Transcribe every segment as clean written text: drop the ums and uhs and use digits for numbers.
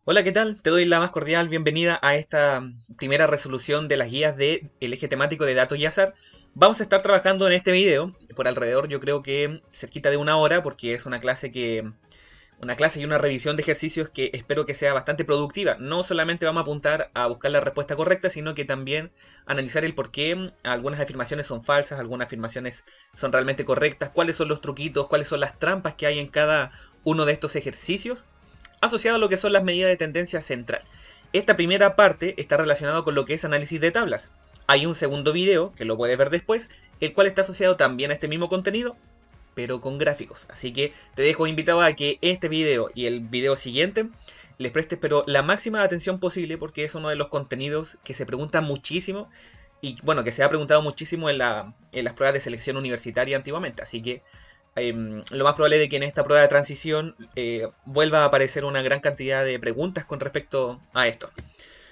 Hola, ¿qué tal? Te doy la más cordial bienvenida a esta primera resolución de las guías del eje temático de datos y azar. Vamos a estar trabajando en este video por alrededor, yo creo que cerquita de una hora, porque es una clase y una revisión de ejercicios que espero que sea bastante productiva. No solamente vamos a apuntar a buscar la respuesta correcta, sino que también analizar el por qué algunas afirmaciones son falsas, algunas afirmaciones son realmente correctas, cuáles son los truquitos, cuáles son las trampas que hay en cada uno de estos ejercicios asociado a lo que son las medidas de tendencia central. Esta primera parte está relacionada con lo que es análisis de tablas. Hay un segundo video, que lo puedes ver después, el cual está asociado también a este mismo contenido, pero con gráficos. Así que te dejo invitado a que este video y el video siguiente les prestes pero la máxima atención posible, porque es uno de los contenidos que se pregunta muchísimo y bueno, que se ha preguntado muchísimo en las pruebas de selección universitaria antiguamente. Así que lo más probable es de que en esta prueba de transición vuelva a aparecer una gran cantidad de preguntas con respecto a esto.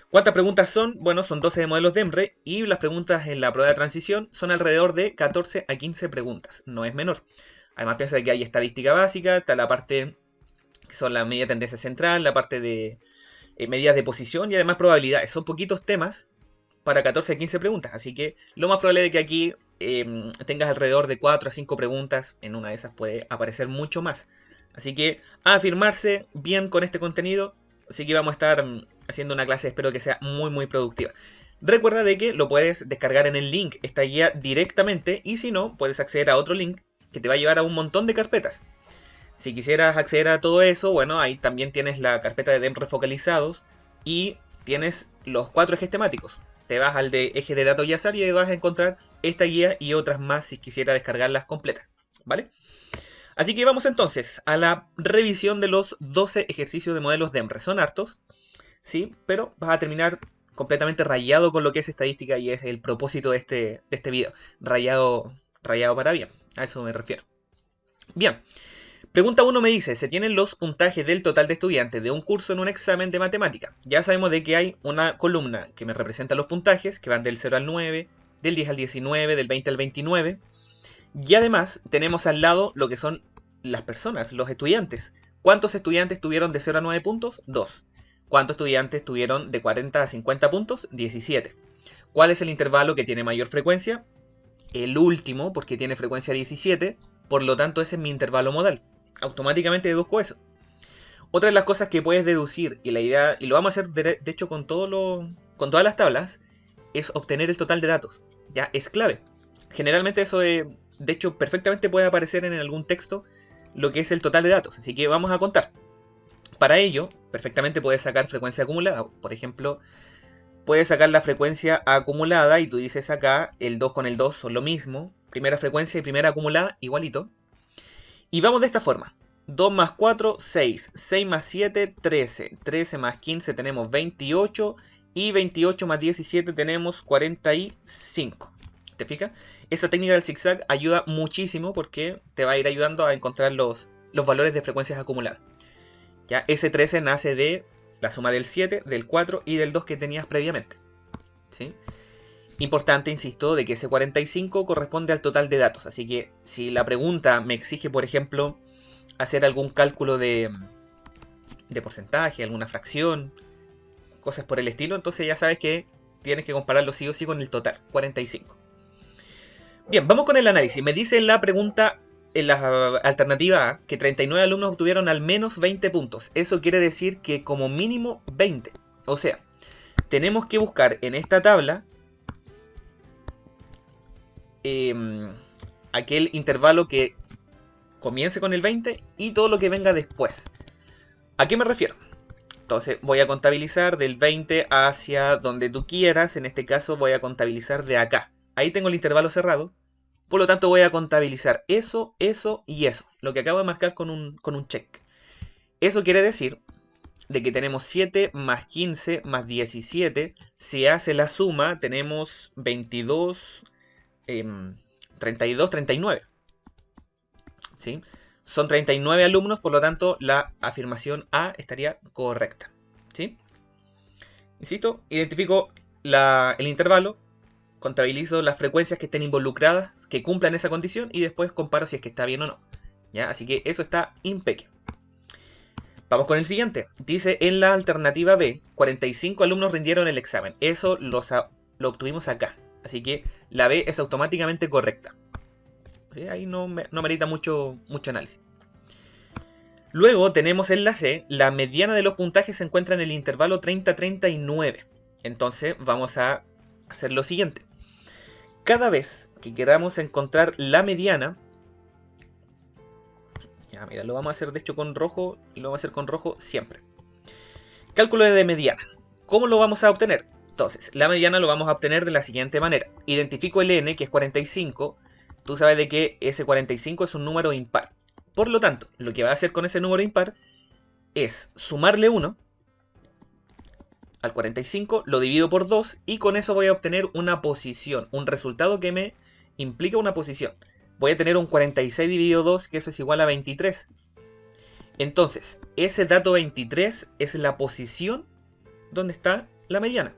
¿Cuántas preguntas son? Bueno, son 12 de modelos de EMRE y las preguntas en la prueba de transición son alrededor de 14 a 15 preguntas. No es menor. Además piensa que hay estadística básica, está la parte que son la media tendencia central, la parte de medidas de posición y además probabilidades. Son poquitos temas para 14 a 15 preguntas, así que lo más probable es que aquí tengas alrededor de 4 a 5 preguntas, en una de esas puede aparecer mucho más. Así que a afirmarse bien con este contenido, así que vamos a estar haciendo una clase, espero que sea muy productiva. Recuerda de que lo puedes descargar en el link, esta guía directamente, y si no, puedes acceder a otro link que te va a llevar a un montón de carpetas. Si quisieras acceder a todo eso, bueno, ahí también tienes la carpeta de DEM refocalizados y tienes los 4 ejes temáticos. Te vas al de eje de datos y azar y ahí vas a encontrar esta guía y otras más si quisiera descargarlas completas, ¿vale? Así que vamos entonces a la revisión de los 12 ejercicios de modelos DEMRE. Son hartos, sí, pero vas a terminar completamente rayado con lo que es estadística y es el propósito de este video. Rayado para bien, a eso me refiero. Bien, pregunta 1 me dice, se tienen los puntajes del total de estudiantes de un curso en un examen de matemática. Ya sabemos de que hay una columna que me representa los puntajes, que van del 0 al 9, del 10 al 19, del 20 al 29. Y además tenemos al lado lo que son las personas, los estudiantes. ¿Cuántos estudiantes tuvieron de 0 a 9 puntos? 2. ¿Cuántos estudiantes tuvieron de 40 a 50 puntos? 17. ¿Cuál es el intervalo que tiene mayor frecuencia? El último, porque tiene frecuencia 17, por lo tanto ese es mi intervalo modal. Automáticamente deduzco eso. Otra de las cosas que puedes deducir, y la idea, y lo vamos a hacer de hecho con todas las tablas, es obtener el total de datos. Ya es clave. Generalmente eso de hecho perfectamente puede aparecer en algún texto lo que es el total de datos. Así que vamos a contar. Para ello, perfectamente puedes sacar frecuencia acumulada. Por ejemplo, puedes sacar la frecuencia acumulada y tú dices acá el 2 con el 2 son lo mismo. Primera frecuencia y primera acumulada igualito. Y vamos de esta forma. 2 más 4, 6. 6 más 7, 13. 13 más 15 tenemos 28. Y 28 más 17 tenemos 45. ¿Te fijas? Esa técnica del zigzag ayuda muchísimo porque te va a ir ayudando a encontrar los valores de frecuencias acumuladas. Ya, ese 13 nace de la suma del 7, del 4 y del 2 que tenías previamente. ¿Sí? Importante, insisto, de que ese 45 corresponde al total de datos. Así que si la pregunta me exige, por ejemplo, hacer algún cálculo de porcentaje, alguna fracción, cosas por el estilo, entonces ya sabes que tienes que compararlo sí o sí con el total, 45. Bien, vamos con el análisis. Me dice en la pregunta, en la alternativa A, que 39 alumnos obtuvieron al menos 20 puntos. Eso quiere decir que como mínimo 20. O sea, tenemos que buscar en esta tabla aquel intervalo que comience con el 20 y todo lo que venga después. ¿A qué me refiero? Entonces voy a contabilizar del 20 hacia donde tú quieras. En este caso voy a contabilizar de acá. Ahí tengo el intervalo cerrado. Por lo tanto voy a contabilizar eso, eso y eso. Lo que acabo de marcar con un check. Eso quiere decir de que tenemos 7 más 15 más 17. Si hace la suma tenemos 22, 32, 39. ¿Sí? Son 39 alumnos, por lo tanto la afirmación A estaría correcta. ¿Sí? Insisto, identifico el intervalo, contabilizo las frecuencias que estén involucradas, que cumplan esa condición y después comparo si es que está bien o no. ¿Ya? Así que eso está impecable. Vamos con el siguiente. Dice en la alternativa B, 45 alumnos rindieron el examen. Eso lo obtuvimos acá. Así que la B es automáticamente correcta. ¿Sí? Ahí no merita mucho análisis. Luego tenemos en la C, la mediana de los puntajes se encuentra en el intervalo 30-39. Entonces vamos a hacer lo siguiente. Cada vez que queramos encontrar la mediana, ya mira, lo vamos a hacer de hecho con rojo y lo vamos a hacer con rojo siempre. Cálculo de mediana. ¿Cómo lo vamos a obtener? Entonces, la mediana lo vamos a obtener de la siguiente manera. Identifico el n, que es 45. Tú sabes de que ese 45 es un número impar. Por lo tanto, lo que va a hacer con ese número impar es sumarle 1 al 45, lo divido por 2 y con eso voy a obtener una posición, un resultado que me implica una posición. Voy a tener un 46 dividido 2, que eso es igual a 23. Entonces, ese dato 23 es la posición donde está la mediana.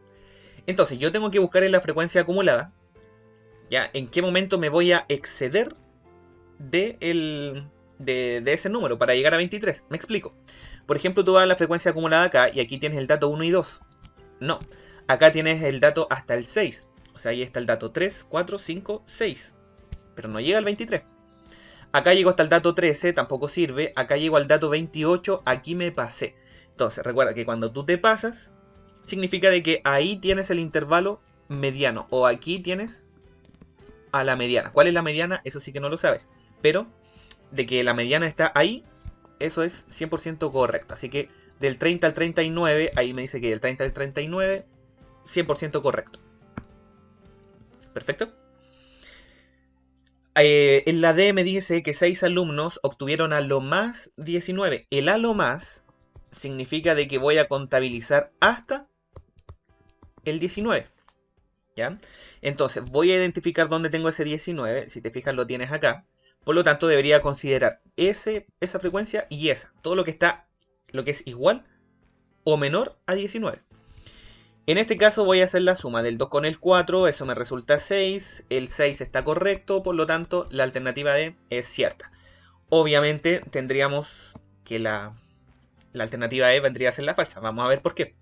Entonces, yo tengo que buscar en la frecuencia acumulada, ya, en qué momento me voy a exceder de ese número para llegar a 23. Me explico. Por ejemplo, tú vas a la frecuencia acumulada acá y aquí tienes el dato 1 y 2. No, acá tienes el dato hasta el 6. O sea, ahí está el dato 3, 4, 5, 6. Pero no llega al 23. Acá llego hasta el dato 13, tampoco sirve. Acá llego al dato 28, aquí me pasé. Entonces, recuerda que cuando tú te pasas, significa de que ahí tienes el intervalo mediano. O aquí tienes a la mediana. ¿Cuál es la mediana? Eso sí que no lo sabes. Pero de que la mediana está ahí, eso es 100% correcto. Así que del 30 al 39, ahí me dice que del 30 al 39, 100% correcto. Perfecto. En la D me dice que 6 alumnos obtuvieron a lo más 19. El a lo más significa de que voy a contabilizar hasta el 19. ¿Ya? Entonces voy a identificar dónde tengo ese 19. Si te fijas lo tienes acá. Por lo tanto debería considerar esa frecuencia y esa. Todo lo que es igual o menor a 19. En este caso voy a hacer la suma del 2 con el 4, eso me resulta 6, el 6 está correcto, por lo tanto la alternativa D es cierta. Obviamente tendríamos que la alternativa E vendría a ser la falsa, vamos a ver por qué.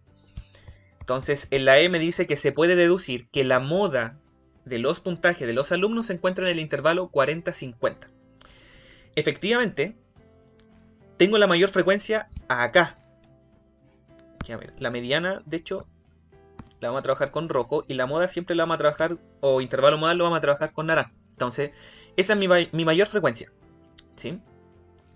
Entonces en la E me dice que se puede deducir que la moda de los puntajes de los alumnos se encuentra en el intervalo 40-50. Efectivamente, tengo la mayor frecuencia acá. Ya, mira, la mediana, de hecho, la vamos a trabajar con rojo y la moda siempre la vamos a trabajar, o intervalo modal lo vamos a trabajar con naranja. Entonces, esa es mi mayor frecuencia, ¿sí?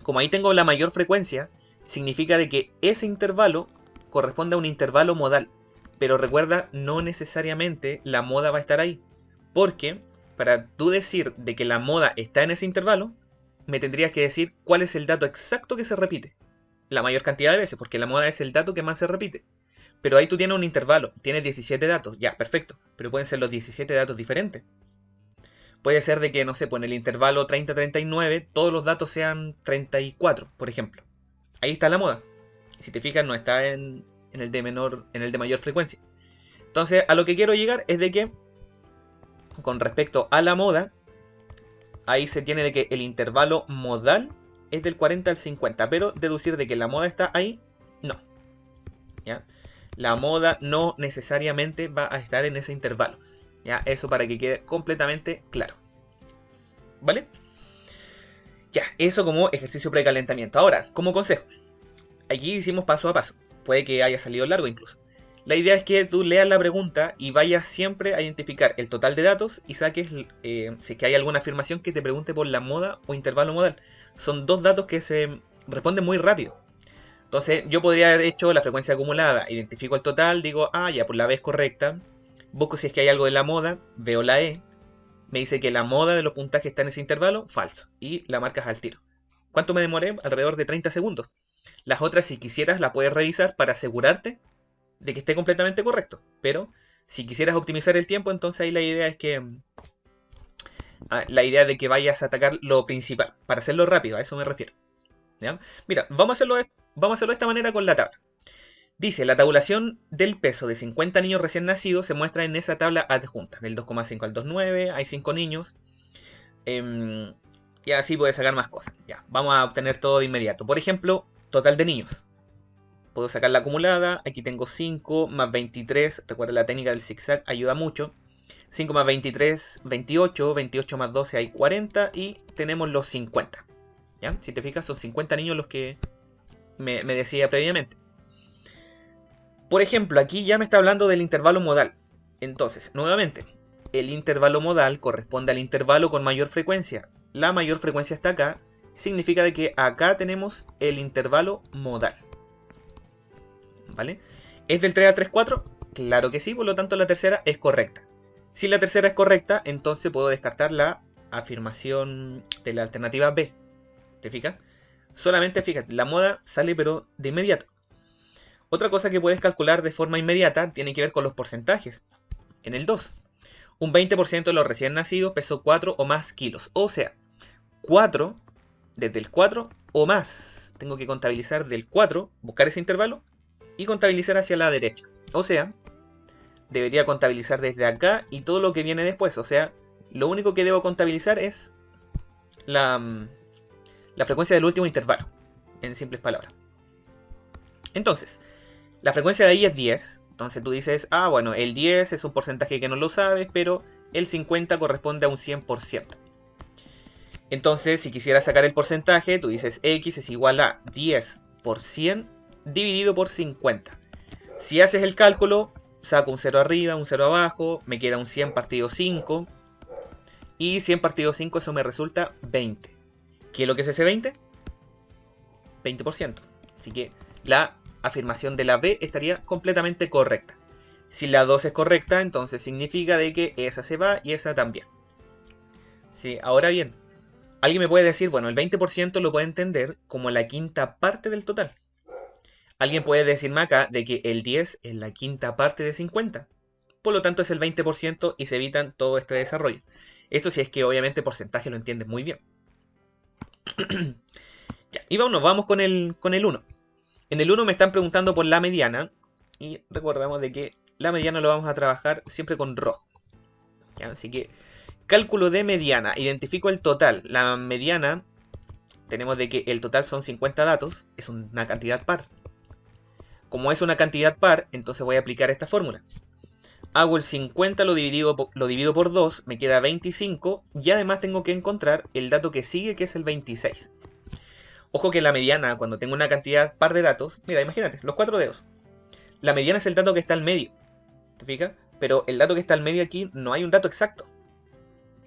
Como ahí tengo la mayor frecuencia, significa de que ese intervalo corresponde a un intervalo modal. Pero recuerda, no necesariamente la moda va a estar ahí. Porque para tú decir de que la moda está en ese intervalo, me tendrías que decir cuál es el dato exacto que se repite. La mayor cantidad de veces, porque la moda es el dato que más se repite. Pero ahí tú tienes un intervalo, tienes 17 datos, ya, perfecto. Pero pueden ser los 17 datos diferentes. Puede ser de que, no sé, pues en el intervalo 30-39 todos los datos sean 34, por ejemplo. Ahí está la moda. Si te fijas, no está en el de mayor frecuencia. Entonces, a lo que quiero llegar es de que, con respecto a la moda, ahí se tiene de que el intervalo modal es del 40 al 50, pero deducir de que la moda está ahí, no. ¿Ya? La moda no necesariamente va a estar en ese intervalo. ¿Ya? Eso para que quede completamente claro. ¿Vale? Ya, eso como ejercicio precalentamiento. Ahora, como consejo. Aquí hicimos paso a paso. Puede que haya salido largo incluso. La idea es que tú leas la pregunta y vayas siempre a identificar el total de datos y saques si es que hay alguna afirmación que te pregunte por la moda o intervalo modal. Son dos datos que se responden muy rápido. Entonces yo podría haber hecho la frecuencia acumulada, identifico el total, digo, ah, ya, pues la B es correcta. Busco si es que hay algo de la moda, veo la E. Me dice que la moda de los puntajes está en ese intervalo, falso. Y la marcas al tiro. ¿Cuánto me demoré? Alrededor de 30 segundos. Las otras, si quisieras, las puedes revisar para asegurarte de que esté completamente correcto. Pero si quisieras optimizar el tiempo, entonces ahí la idea es que de que vayas a atacar lo principal, para hacerlo rápido, a eso me refiero. ¿Ya? Mira, vamos a hacerlo de esta manera con la tabla. Dice, la tabulación del peso de 50 niños recién nacidos se muestra en esa tabla adjunta, del 2,5 al 2,9, hay 5 niños, y así puedes sacar más cosas. Ya, vamos a obtener todo de inmediato. Por ejemplo, total de niños. puedo sacar la acumulada. Aquí tengo 5 más 23. Recuerda, la técnica del zigzag ayuda mucho. 5 más 23, 28. 28 más 12 hay 40. Y tenemos los 50. ¿Ya? Si te fijas, son 50 niños los que me decía previamente. Por ejemplo, aquí ya me está hablando del intervalo modal. Entonces, nuevamente, el intervalo modal corresponde al intervalo con mayor frecuencia. La mayor frecuencia está acá. Significa de que acá tenemos el intervalo modal. ¿Vale? ¿Es del 3 a 3, 4? Claro que sí, por lo tanto la tercera es correcta. Si la tercera es correcta, entonces puedo descartar la afirmación de la alternativa B. ¿Te fijas? Solamente fíjate, la moda sale pero de inmediato. Otra cosa que puedes calcular de forma inmediata tiene que ver con los porcentajes. En el 2, un 20% de los recién nacidos pesó 4 o más kilos. O sea, 4, desde el 4 o más. Tengo que contabilizar del 4, buscar ese intervalo y contabilizar hacia la derecha. O sea, debería contabilizar desde acá y todo lo que viene después. O sea, lo único que debo contabilizar es la frecuencia del último intervalo, en simples palabras. Entonces, la frecuencia de ahí es 10. Entonces tú dices, ah, bueno, el 10 es un porcentaje que no lo sabes, pero el 50 corresponde a un 100%. Entonces, si quisieras sacar el porcentaje, tú dices x es igual a 10 por 100 dividido por 50. Si haces el cálculo, saco un 0 arriba, un 0 abajo, me queda un 100 partido 5. Y 100 partido 5, eso me resulta 20. ¿Qué es lo que es ese 20? 20%. Así que la afirmación de la B estaría completamente correcta. Si la 2 es correcta, entonces significa de que esa se va y esa también. Sí, ahora bien, alguien me puede decir, bueno, el 20% lo puede entender como la quinta parte del total. Alguien puede decirme acá de que el 10 es la quinta parte de 50. Por lo tanto es el 20% y se evitan todo este desarrollo. Eso sí es que obviamente porcentaje lo entiendes muy bien. Ya, y vamos con el 1. En el 1 me están preguntando por la mediana. Y recordamos de que la mediana lo vamos a trabajar siempre con rojo. ¿Ya? Así que cálculo de mediana. Identifico el total. La mediana, tenemos de que el total son 50 datos. Es una cantidad par. Como es una cantidad par, entonces voy a aplicar esta fórmula. Hago el 50, lo divido por 2, me queda 25. Y además tengo que encontrar el dato que sigue, que es el 26. Ojo que la mediana, cuando tengo una cantidad par de datos, mira, imagínate, los 4 dedos. La mediana es el dato que está al medio. ¿Te fijas? Pero el dato que está al medio aquí no hay un dato exacto.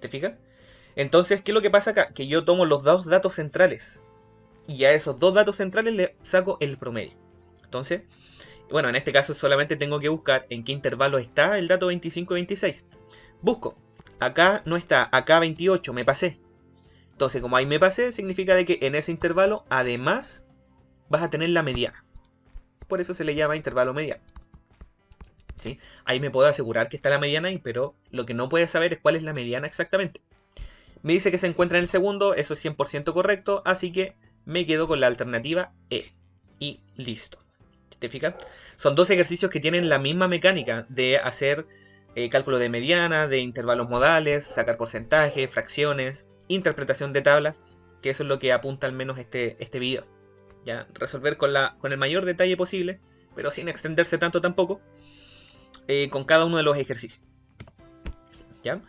¿Te fijas? Entonces, ¿qué es lo que pasa acá? Que yo tomo los dos datos centrales. Y a esos dos datos centrales le saco el promedio. Entonces, bueno, en este caso solamente tengo que buscar en qué intervalo está el dato 25 y 26. Busco. Acá no está, acá 28, me pasé. Entonces, como ahí me pasé, significa de que en ese intervalo, además, vas a tener la mediana. Por eso se le llama intervalo mediano. ¿Sí? Ahí me puedo asegurar que está la mediana ahí, pero lo que no puedes saber es cuál es la mediana exactamente. Me dice que se encuentra en el segundo, eso es 100% correcto, así que me quedo con la alternativa E. Y listo. ¿Te fijas? Son dos ejercicios que tienen la misma mecánica de hacer cálculo de mediana, de intervalos modales, sacar porcentajes, fracciones, interpretación de tablas, que eso es lo que apunta al menos este video. ¿Ya? Resolver con el mayor detalle posible, pero sin extenderse tanto tampoco, con cada uno de los ejercicios. ¿Ya?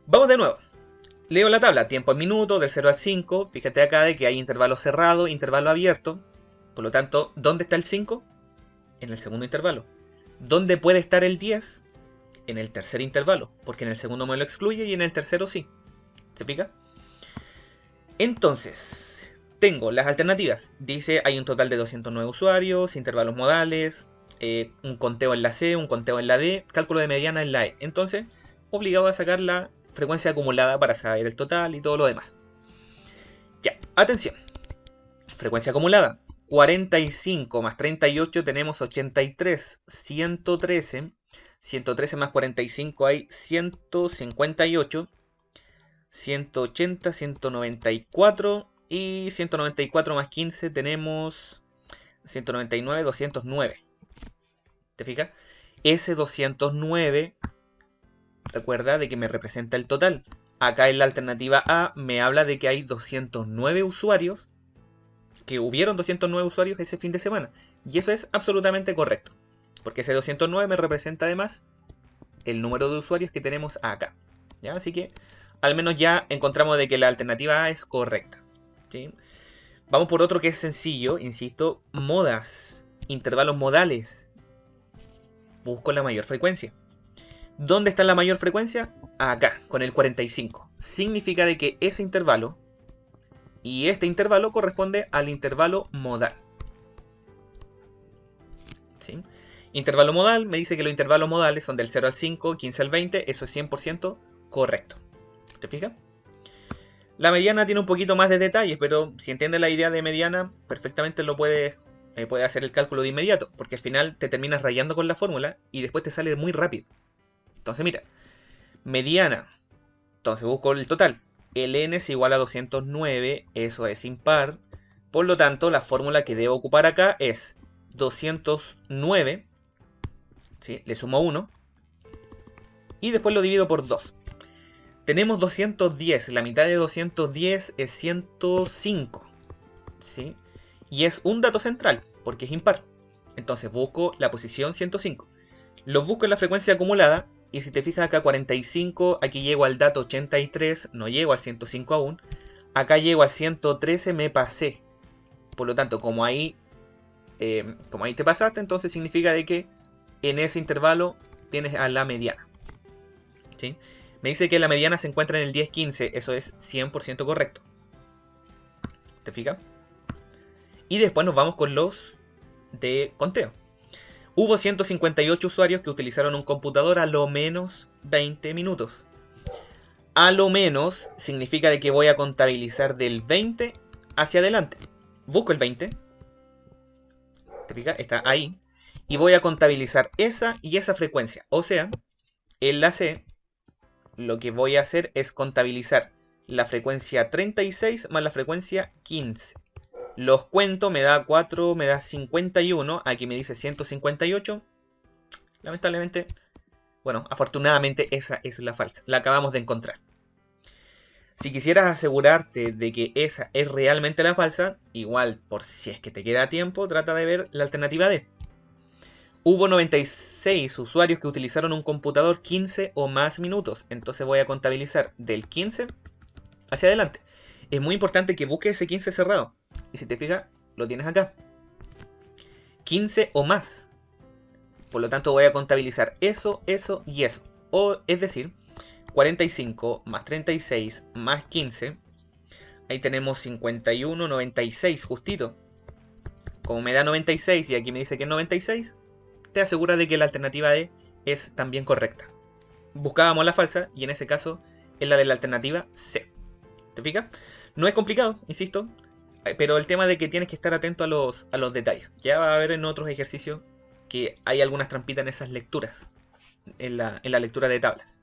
Vamos de nuevo. Leo la tabla, tiempo en minutos, del 0 al 5. Fíjate acá de que hay intervalo cerrado, intervalo abierto. Por lo tanto, ¿dónde está el 5? En el segundo intervalo. ¿Dónde puede estar el 10? En el tercer intervalo, porque en el segundo me lo excluye y en el tercero sí. ¿Se fija? Entonces, tengo las alternativas. Dice, hay un total de 209 usuarios, intervalos modales, un conteo en la C, un conteo en la D, cálculo de mediana en la E. Entonces, obligado a sacar la frecuencia acumulada para saber el total y todo lo demás. Ya, atención. Frecuencia acumulada. 45 más 38 tenemos 83. 113. 113 más 45 hay 158. 180, 194. Y 194 más 15 tenemos 199, 209. ¿Te fijas? Ese 209, recuerda de que me representa el total. Acá en la alternativa A me habla de que hay 209 usuarios que hubieron 209 usuarios ese fin de semana. Y eso es absolutamente correcto. Porque ese 209 me representa además el número de usuarios que tenemos acá. ¿Ya? Así que al menos ya encontramos de que la alternativa A es correcta. ¿Sí? Vamos por otro que es sencillo, insisto, modas, intervalos modales. Busco la mayor frecuencia. ¿Dónde está la mayor frecuencia? Acá, con el 45. Significa de que ese intervalo y este intervalo corresponde al intervalo modal. ¿Sí? Intervalo modal me dice que los intervalos modales son del 0 al 5, 15 al 20, eso es 100% correcto. ¿Te fijas? La mediana tiene un poquito más de detalles, pero si entiendes la idea de mediana, perfectamente lo puedes hacer el cálculo de inmediato, porque al final te terminas rayando con la fórmula y después te sale muy rápido. Entonces mira, mediana, entonces busco el total. El n es igual a 209, eso es impar. Por lo tanto, la fórmula que debo ocupar acá es 209, ¿sí? Le sumo 1, y después lo divido por 2. Tenemos 210, la mitad de 210 es 105, ¿sí? Y es un dato central, porque es impar. Entonces busco la posición 105. Lo busco en la frecuencia acumulada, y si te fijas acá 45, aquí llego al dato 83, no llego al 105 aún. Acá llego al 113, me pasé. Por lo tanto, como ahí te pasaste, entonces significa de que en ese intervalo tienes a la mediana. ¿Sí? Me dice que la mediana se encuentra en el 10-15, eso es 100% correcto. ¿Te fijas? Y después nos vamos con los de conteo. Hubo 158 usuarios que utilizaron un computador a lo menos 20 minutos. A lo menos significa de que voy a contabilizar del 20 hacia adelante. Busco el 20. ¿Te fijas? Está ahí. Y voy a contabilizar esa y esa frecuencia. O sea, en la C, lo que voy a hacer es contabilizar la frecuencia 36 más la frecuencia 15. Los cuento, me da 4, me da 51. Aquí me dice 158. Lamentablemente, bueno, afortunadamente esa es la falsa. La acabamos de encontrar. Si quisieras asegurarte de que esa es realmente la falsa, igual por si es que te queda tiempo, trata de ver la alternativa D. Hubo 96 usuarios que utilizaron un computador 15 o más minutos. Entonces voy a contabilizar del 15 hacia adelante. Es muy importante que busques ese 15 cerrado. Y si te fijas, lo tienes acá. 15 o más. Por lo tanto voy a contabilizar eso, eso y eso. O es decir, 45 más 36 más 15. Ahí tenemos 51, 96 justito. Como me da 96 y aquí me dice que es 96, te asegura de que la alternativa D es también correcta. Buscábamos la falsa y en ese caso es la de la alternativa C. ¿Te fijas? No es complicado, insisto, pero el tema de que tienes que estar atento a los detalles. Ya va a haber en otros ejercicios que hay algunas trampitas en esas lecturas, en la lectura de tablas.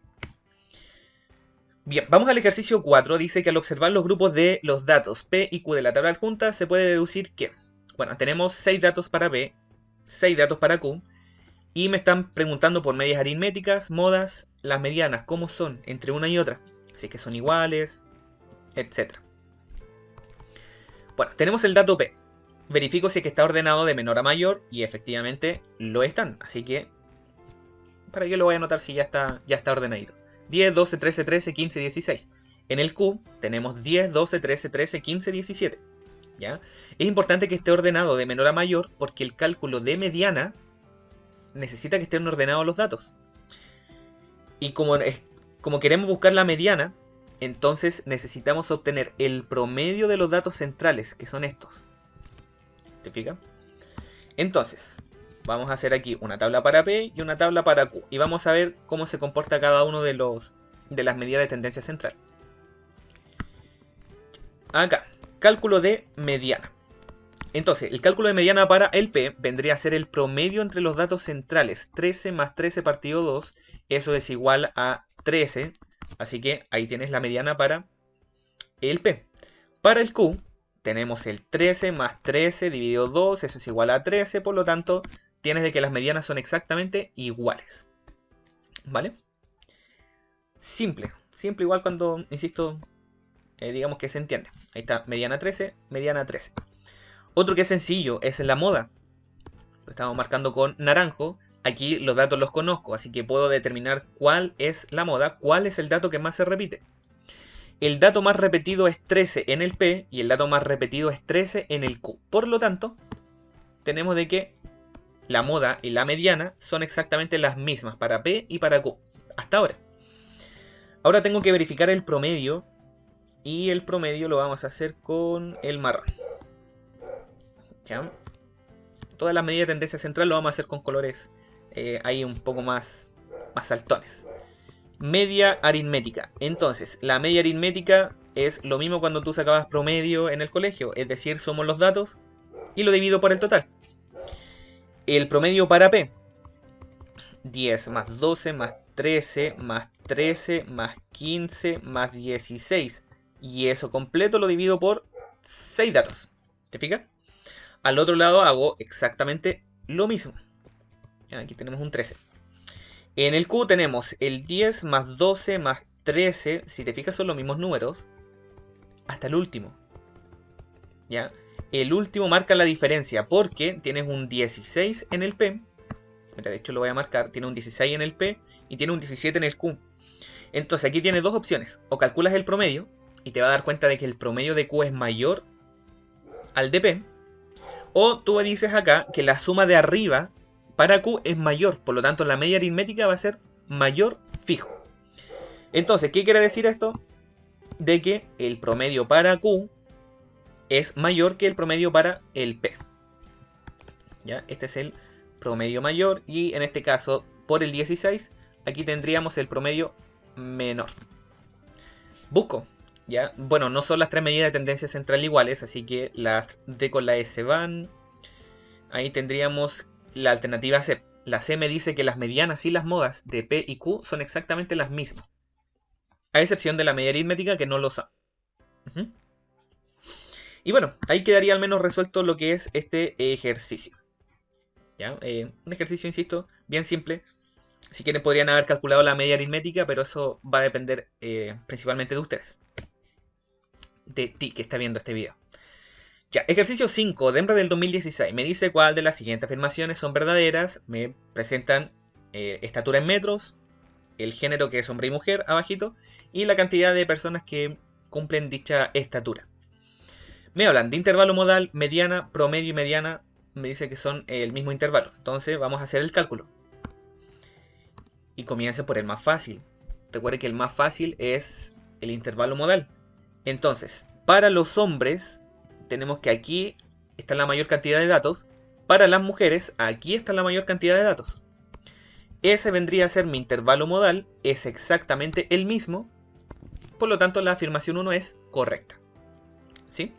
Bien, vamos al ejercicio 4. Dice que al observar los grupos de los datos P y Q de la tabla adjunta se puede deducir que, bueno, tenemos 6 datos para P, 6 datos para Q, y me están preguntando por medias aritméticas, modas, las medianas, cómo son entre una y otra, si es que son iguales, etc. Bueno, tenemos el dato P. Verifico si es que está ordenado de menor a mayor y efectivamente lo están, así que ¿para qué lo voy a anotar si ya está ordenadito? 10, 12, 13, 13, 15, 16. En el Q tenemos 10, 12, 13, 13, 15, 17. ¿Ya? Es importante que esté ordenado de menor a mayor porque el cálculo de mediana necesita que estén ordenados los datos. Y como queremos buscar la mediana, entonces necesitamos obtener el promedio de los datos centrales, que son estos. ¿Te fijas? Entonces, vamos a hacer aquí una tabla para P y una tabla para Q. Y vamos a ver cómo se comporta cada uno de las medidas de tendencia central. Acá, cálculo de mediana. Entonces, el cálculo de mediana para el P vendría a ser el promedio entre los datos centrales. 13 más 13 partido 2, eso es igual a 13. Así que ahí tienes la mediana para el P. Para el Q, tenemos el 13 más 13 dividido 2, eso es igual a 13. Por lo tanto, tienes de que las medianas son exactamente iguales. ¿Vale? Simple. Simple igual cuando, insisto, digamos que se entiende. Ahí está, mediana 13, mediana 13. Otro que es sencillo es la moda. Lo estamos marcando con naranjo. Aquí los datos los conozco, así que puedo determinar cuál es la moda, cuál es el dato que más se repite. El dato más repetido es 13 en el P y el dato más repetido es 13 en el Q. Por lo tanto, tenemos de que la moda y la mediana son exactamente las mismas para P y para Q. Hasta ahora. Ahora tengo que verificar el promedio y el promedio lo vamos a hacer con el marrón. ¿Ya? Todas las medidas de tendencia central lo vamos a hacer con colores ahí un poco más saltones. Media aritmética. Entonces, la media aritmética es lo mismo cuando tú sacabas promedio en el colegio. Es decir, somos los datos y lo divido por el total. El promedio para P. 10 más 12 más 13 más 13 más 15 más 16. Y eso completo lo divido por 6 datos. ¿Te fijas? Al otro lado hago exactamente lo mismo. Aquí tenemos un 13. En el Q tenemos el 10 más 12 más 13. Si te fijas son los mismos números. Hasta el último. ¿Ya? El último marca la diferencia porque tienes un 16 en el P. Mira, de hecho lo voy a marcar. Tiene un 16 en el P y tiene un 17 en el Q. Entonces aquí tienes dos opciones. O calculas el promedio y te va a dar cuenta de que el promedio de Q es mayor al de P. O tú dices acá que la suma de arriba para Q es mayor. Por lo tanto la media aritmética va a ser mayor fijo. Entonces, ¿qué quiere decir esto? De que el promedio para Q es mayor que el promedio para el P. ¿Ya? Este es el promedio mayor y en este caso por el 16 aquí tendríamos el promedio menor. Busco, ¿ya? Bueno, no son las tres medidas de tendencia central iguales, así que las D con la S van. Ahí tendríamos la alternativa C. La C me dice que las medianas y las modas de P y Q son exactamente las mismas. A excepción de la media aritmética que no lo son. Y bueno, ahí quedaría al menos resuelto lo que es este ejercicio. ¿Ya? Un ejercicio, insisto, bien simple. Si quieren podrían haber calculado la media aritmética, pero eso va a depender principalmente de ustedes. De ti que está viendo este video. Ya, ejercicio 5 de hembra del 2016. Me dice cuál de las siguientes afirmaciones son verdaderas. Me presentan estatura en metros, el género que es hombre y mujer, abajito, y la cantidad de personas que cumplen dicha estatura. Me hablan de intervalo modal, mediana, promedio y mediana. Me dice que son el mismo intervalo. Entonces vamos a hacer el cálculo. Y comience por el más fácil. Recuerde que el más fácil es el intervalo modal. Entonces, para los hombres, tenemos que aquí está la mayor cantidad de datos. Para las mujeres, aquí está la mayor cantidad de datos. Ese vendría a ser mi intervalo modal. Es exactamente el mismo. Por lo tanto, la afirmación 1 es correcta. ¿Sí?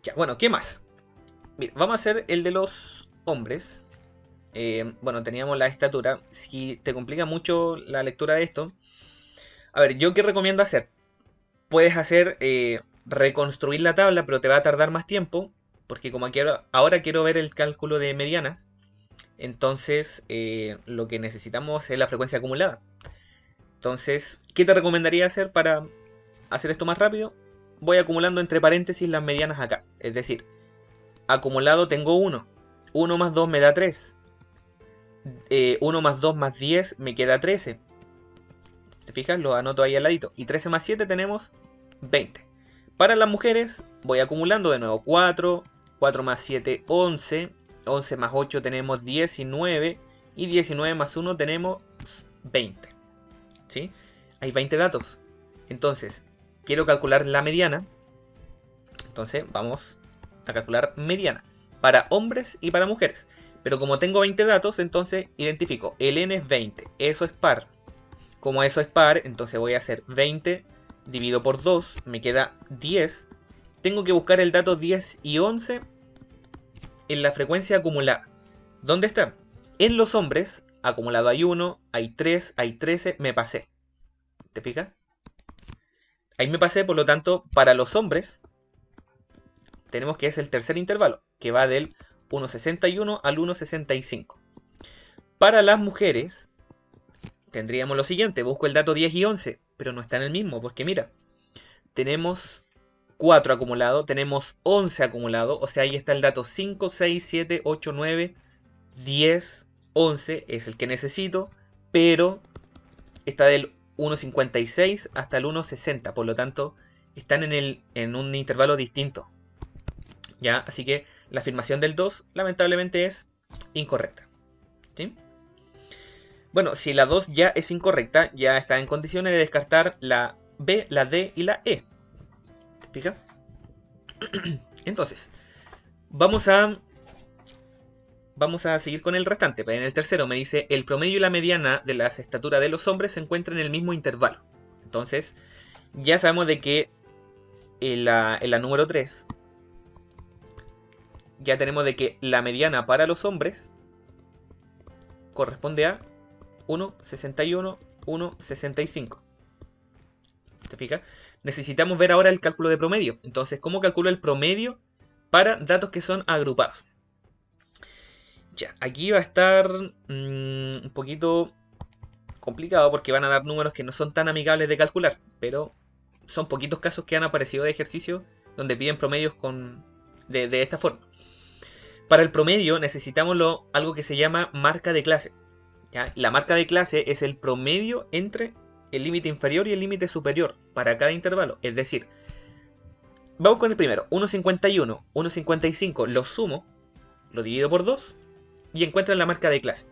Ya, bueno, ¿qué más? Mira, vamos a hacer el de los hombres. Bueno, teníamos la estatura. Si te complica mucho la lectura de esto, a ver, ¿yo qué recomiendo hacer? Puedes hacer reconstruir la tabla, pero te va a tardar más tiempo. Porque como ahora quiero ver el cálculo de medianas. Entonces, lo que necesitamos es la frecuencia acumulada. Entonces, ¿qué te recomendaría hacer para hacer esto más rápido? Voy acumulando entre paréntesis las medianas acá. Es decir, acumulado tengo 1. 1 más 2 me da 3. 1 más 2 más 10 me queda 13. ¿Te fijas? Lo anoto ahí al ladito. Y 13 más 7 tenemos 20. Para las mujeres voy acumulando de nuevo 4. 4 más 7, 11. 11 más 8 tenemos 19. Y 19 más 1 tenemos 20. ¿Sí? Hay 20 datos. Entonces, quiero calcular la mediana. Entonces, vamos a calcular mediana. Para hombres y para mujeres. Pero como tengo 20 datos, entonces identifico. El n es 20. Eso es par. Como eso es par, entonces voy a hacer 20 dividido por 2. Me queda 10. Tengo que buscar el dato 10 y 11 en la frecuencia acumulada. ¿Dónde está? En los hombres, acumulado hay 1, hay 3, hay 13, me pasé. ¿Te fijas? Ahí me pasé, por lo tanto, para los hombres, tenemos que es el tercer intervalo, que va del 1,61 al 1,65. Para las mujeres, tendríamos lo siguiente, busco el dato 10 y 11, pero no está en el mismo, porque mira, tenemos 4 acumulado, tenemos 11 acumulado, o sea, ahí está el dato 5, 6, 7, 8, 9, 10, 11, es el que necesito, pero está del 1.56 hasta el 1.60, por lo tanto, están en un intervalo distinto. ¿Ya? Así que la afirmación del 2 lamentablemente es incorrecta. ¿Sí? Bueno, si la 2 ya es incorrecta, ya está en condiciones de descartar la B, la D y la E. ¿Te fijas? Entonces, vamos a seguir con el restante. En el tercero me dice, el promedio y la mediana de las estaturas de los hombres se encuentran en el mismo intervalo. Entonces, ya sabemos de que en la número 3, ya tenemos de que la mediana para los hombres corresponde a 1,61, 1,65. ¿Te fijas? Necesitamos ver ahora el cálculo de promedio. Entonces, ¿cómo calculo el promedio para datos que son agrupados? Ya, aquí va a estar un poquito complicado porque van a dar números que no son tan amigables de calcular, pero son poquitos casos que han aparecido de ejercicio donde piden promedios de esta forma. Para el promedio necesitamos algo que se llama marca de clase. ¿Ya? La marca de clase es el promedio entre el límite inferior y el límite superior para cada intervalo. Es decir, vamos con el primero, 1,51, 1,55, lo sumo, lo divido por 2 y encuentro la marca de clase.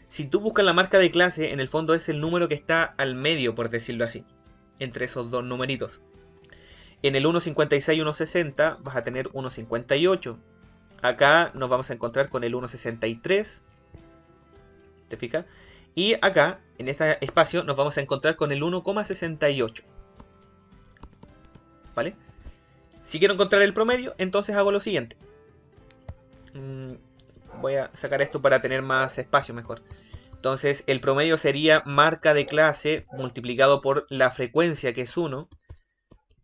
Si tú buscas la marca de clase, en el fondo es el número que está al medio, por decirlo así, entre esos dos numeritos. En el 1,56 y 1,60 vas a tener 1,58. Acá nos vamos a encontrar con el 1,63. ¿Te fijas? Y acá, en este espacio, nos vamos a encontrar con el 1,68. ¿Vale? Si quiero encontrar el promedio, entonces hago lo siguiente. Voy a sacar esto para tener más espacio mejor. Entonces, el promedio sería marca de clase multiplicado por la frecuencia, que es 1,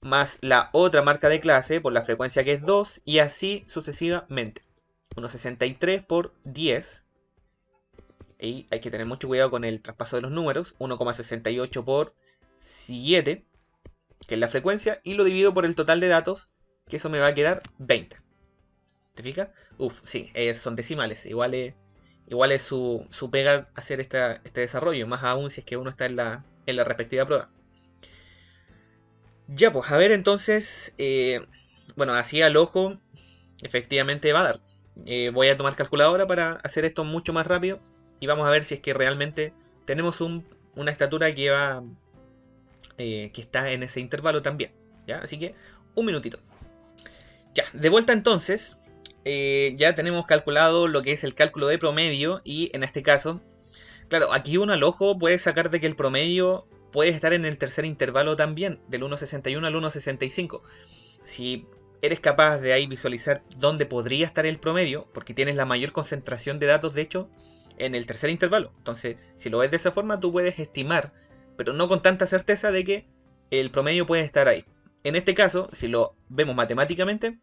más la otra marca de clase por la frecuencia, que es 2, y así sucesivamente. 1,63 por 10. Y hay que tener mucho cuidado con el traspaso de los números. 1,68 por 7, que es la frecuencia, y lo divido por el total de datos, que eso me va a quedar 20. ¿Te fijas? Uf, sí, son decimales. Igual es su pega hacer este desarrollo, más aún si es que uno está en la respectiva prueba. Ya, pues, a ver entonces, bueno, así al ojo, efectivamente va a dar. Voy a tomar calculadora para hacer esto mucho más rápido y vamos a ver si es que realmente tenemos una estatura que está en ese intervalo también. ¿Ya? Así que, un minutito. Ya, de vuelta entonces, ya tenemos calculado lo que es el cálculo de promedio y en este caso, claro, aquí uno al ojo puede sacar de que el promedio puede estar en el tercer intervalo también, del 1,61 al 1,65. Si eres capaz de ahí visualizar dónde podría estar el promedio, porque tienes la mayor concentración de datos, de hecho, en el tercer intervalo. Entonces, si lo ves de esa forma, tú puedes estimar, pero no con tanta certeza de que el promedio puede estar ahí. En este caso, si lo vemos matemáticamente,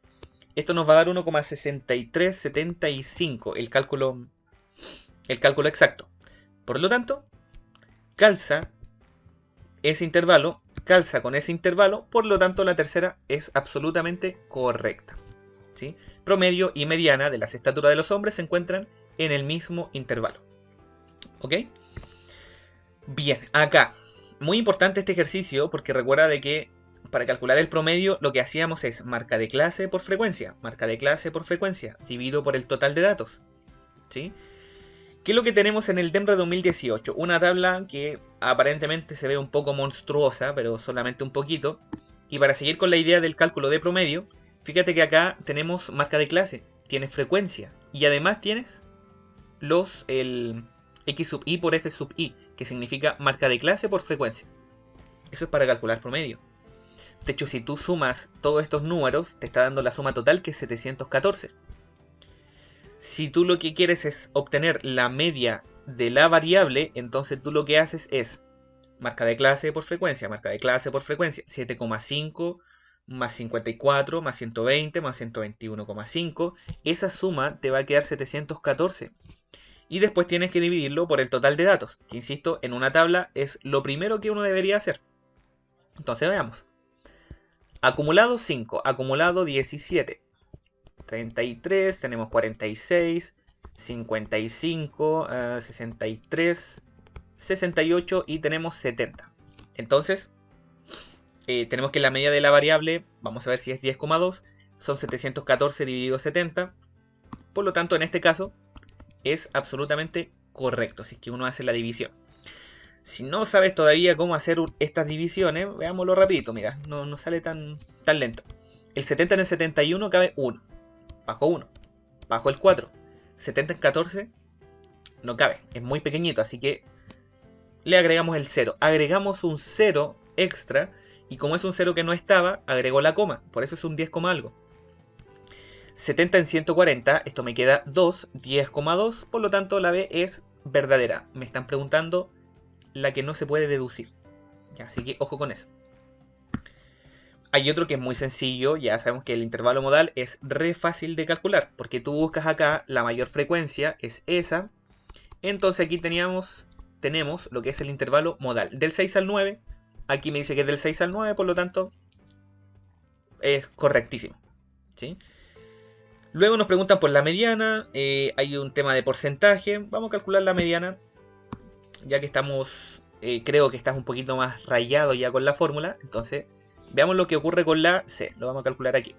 esto nos va a dar 1,6375, el cálculo exacto. Por lo tanto, calza ese intervalo, calza con ese intervalo, por lo tanto la tercera es absolutamente correcta. ¿Sí? Promedio y mediana de las estaturas de los hombres se encuentran en el mismo intervalo. ¿Ok? Bien, acá. Muy importante este ejercicio porque recuerda de que para calcular el promedio lo que hacíamos es marca de clase por frecuencia, dividido por el total de datos. ¿Sí? ¿Qué es lo que tenemos en el DEMRE 2018? Una tabla que aparentemente se ve un poco monstruosa, pero solamente un poquito. Y para seguir con la idea del cálculo de promedio, fíjate que acá tenemos marca de clase, tienes frecuencia y además tienes el X sub i por F sub i, que significa marca de clase por frecuencia. Eso es para calcular promedio. De hecho, si tú sumas todos estos números, te está dando la suma total, que es 714. Si tú lo que quieres es obtener la media de la variable, entonces tú lo que haces es marca de clase por frecuencia, 7,5 más 54 más 120 más 121,5. Esa suma te va a quedar 714. Y después tienes que dividirlo por el total de datos, que insisto, en una tabla es lo primero que uno debería hacer. Entonces veamos. Acumulado 5, acumulado 17, 33, tenemos 46, 55, 63, 68 y tenemos 70. Entonces, tenemos que la media de la variable, vamos a ver si es 10,2, son 714 dividido 70. Por lo tanto, en este caso, es absolutamente correcto, si es que uno hace la división. Si no sabes todavía cómo hacer estas divisiones, veámoslo rapidito, mira, no sale tan lento. El 70 en el 71 cabe 1, bajo 1, bajo el 4. 70 en 14 no cabe, es muy pequeñito, así que le agregamos el 0. Agregamos un 0 extra, y como es un 0 que no estaba, agregó la coma, por eso es un 10, algo. 70 en 140, esto me queda 2, 10,2, por lo tanto la B es verdadera. Me están preguntando la que no se puede deducir. Ya, así que ojo con eso. Hay otro que es muy sencillo, ya sabemos que el intervalo modal es re fácil de calcular, porque tú buscas acá la mayor frecuencia, es esa. Entonces aquí tenemos lo que es el intervalo modal, del 6 al 9. Aquí me dice que es del 6 al 9, por lo tanto es correctísimo, ¿sí? Luego nos preguntan por la mediana, hay un tema de porcentaje, vamos a calcular la mediana, ya que estamos, creo que estás un poquito más rayado ya con la fórmula, entonces veamos lo que ocurre con la C, lo vamos a calcular aquí.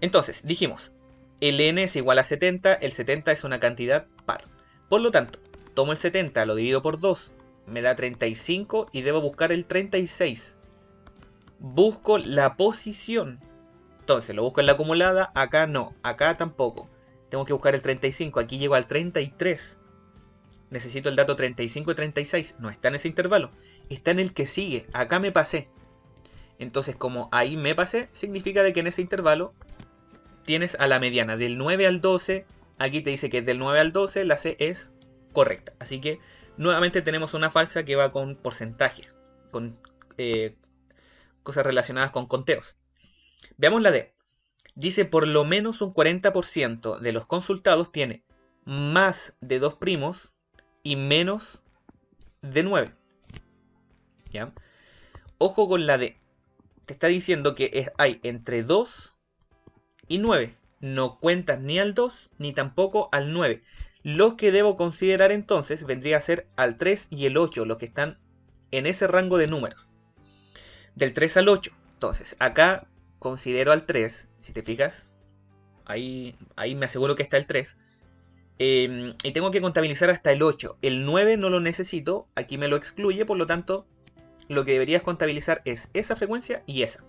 Entonces, dijimos, el n es igual a 70, el 70 es una cantidad par. Por lo tanto, tomo el 70, lo divido por 2, me da 35 y debo buscar el 36. Busco la posición. Entonces, lo busco en la acumulada, acá no, acá tampoco. Tengo que buscar el 35, aquí llego al 33. Necesito el dato 35 y 36, no está en ese intervalo, está en el que sigue, acá me pasé. Entonces, como ahí me pasé, significa de que en ese intervalo tienes a la mediana del 9 al 12, aquí te dice que es del 9 al 12, la C es correcta. Así que nuevamente tenemos una falsa que va con porcentajes, con cosas relacionadas con conteos. Veamos la D. Dice por lo menos un 40% de los consultados tiene más de 2 primos y menos de 9. ¿Ya? Ojo con la D. Te está diciendo que hay entre 2 y 9. No cuentas ni al 2 ni tampoco al 9. Los que debo considerar entonces vendría a ser al 3 y el 8, los que están en ese rango de números. Del 3 al 8. Entonces, acá considero al 3, si te fijas, ahí me aseguro que está el 3. Y tengo que contabilizar hasta el 8. El 9 no lo necesito, aquí me lo excluye, por lo tanto, lo que deberías contabilizar es esa frecuencia y esa.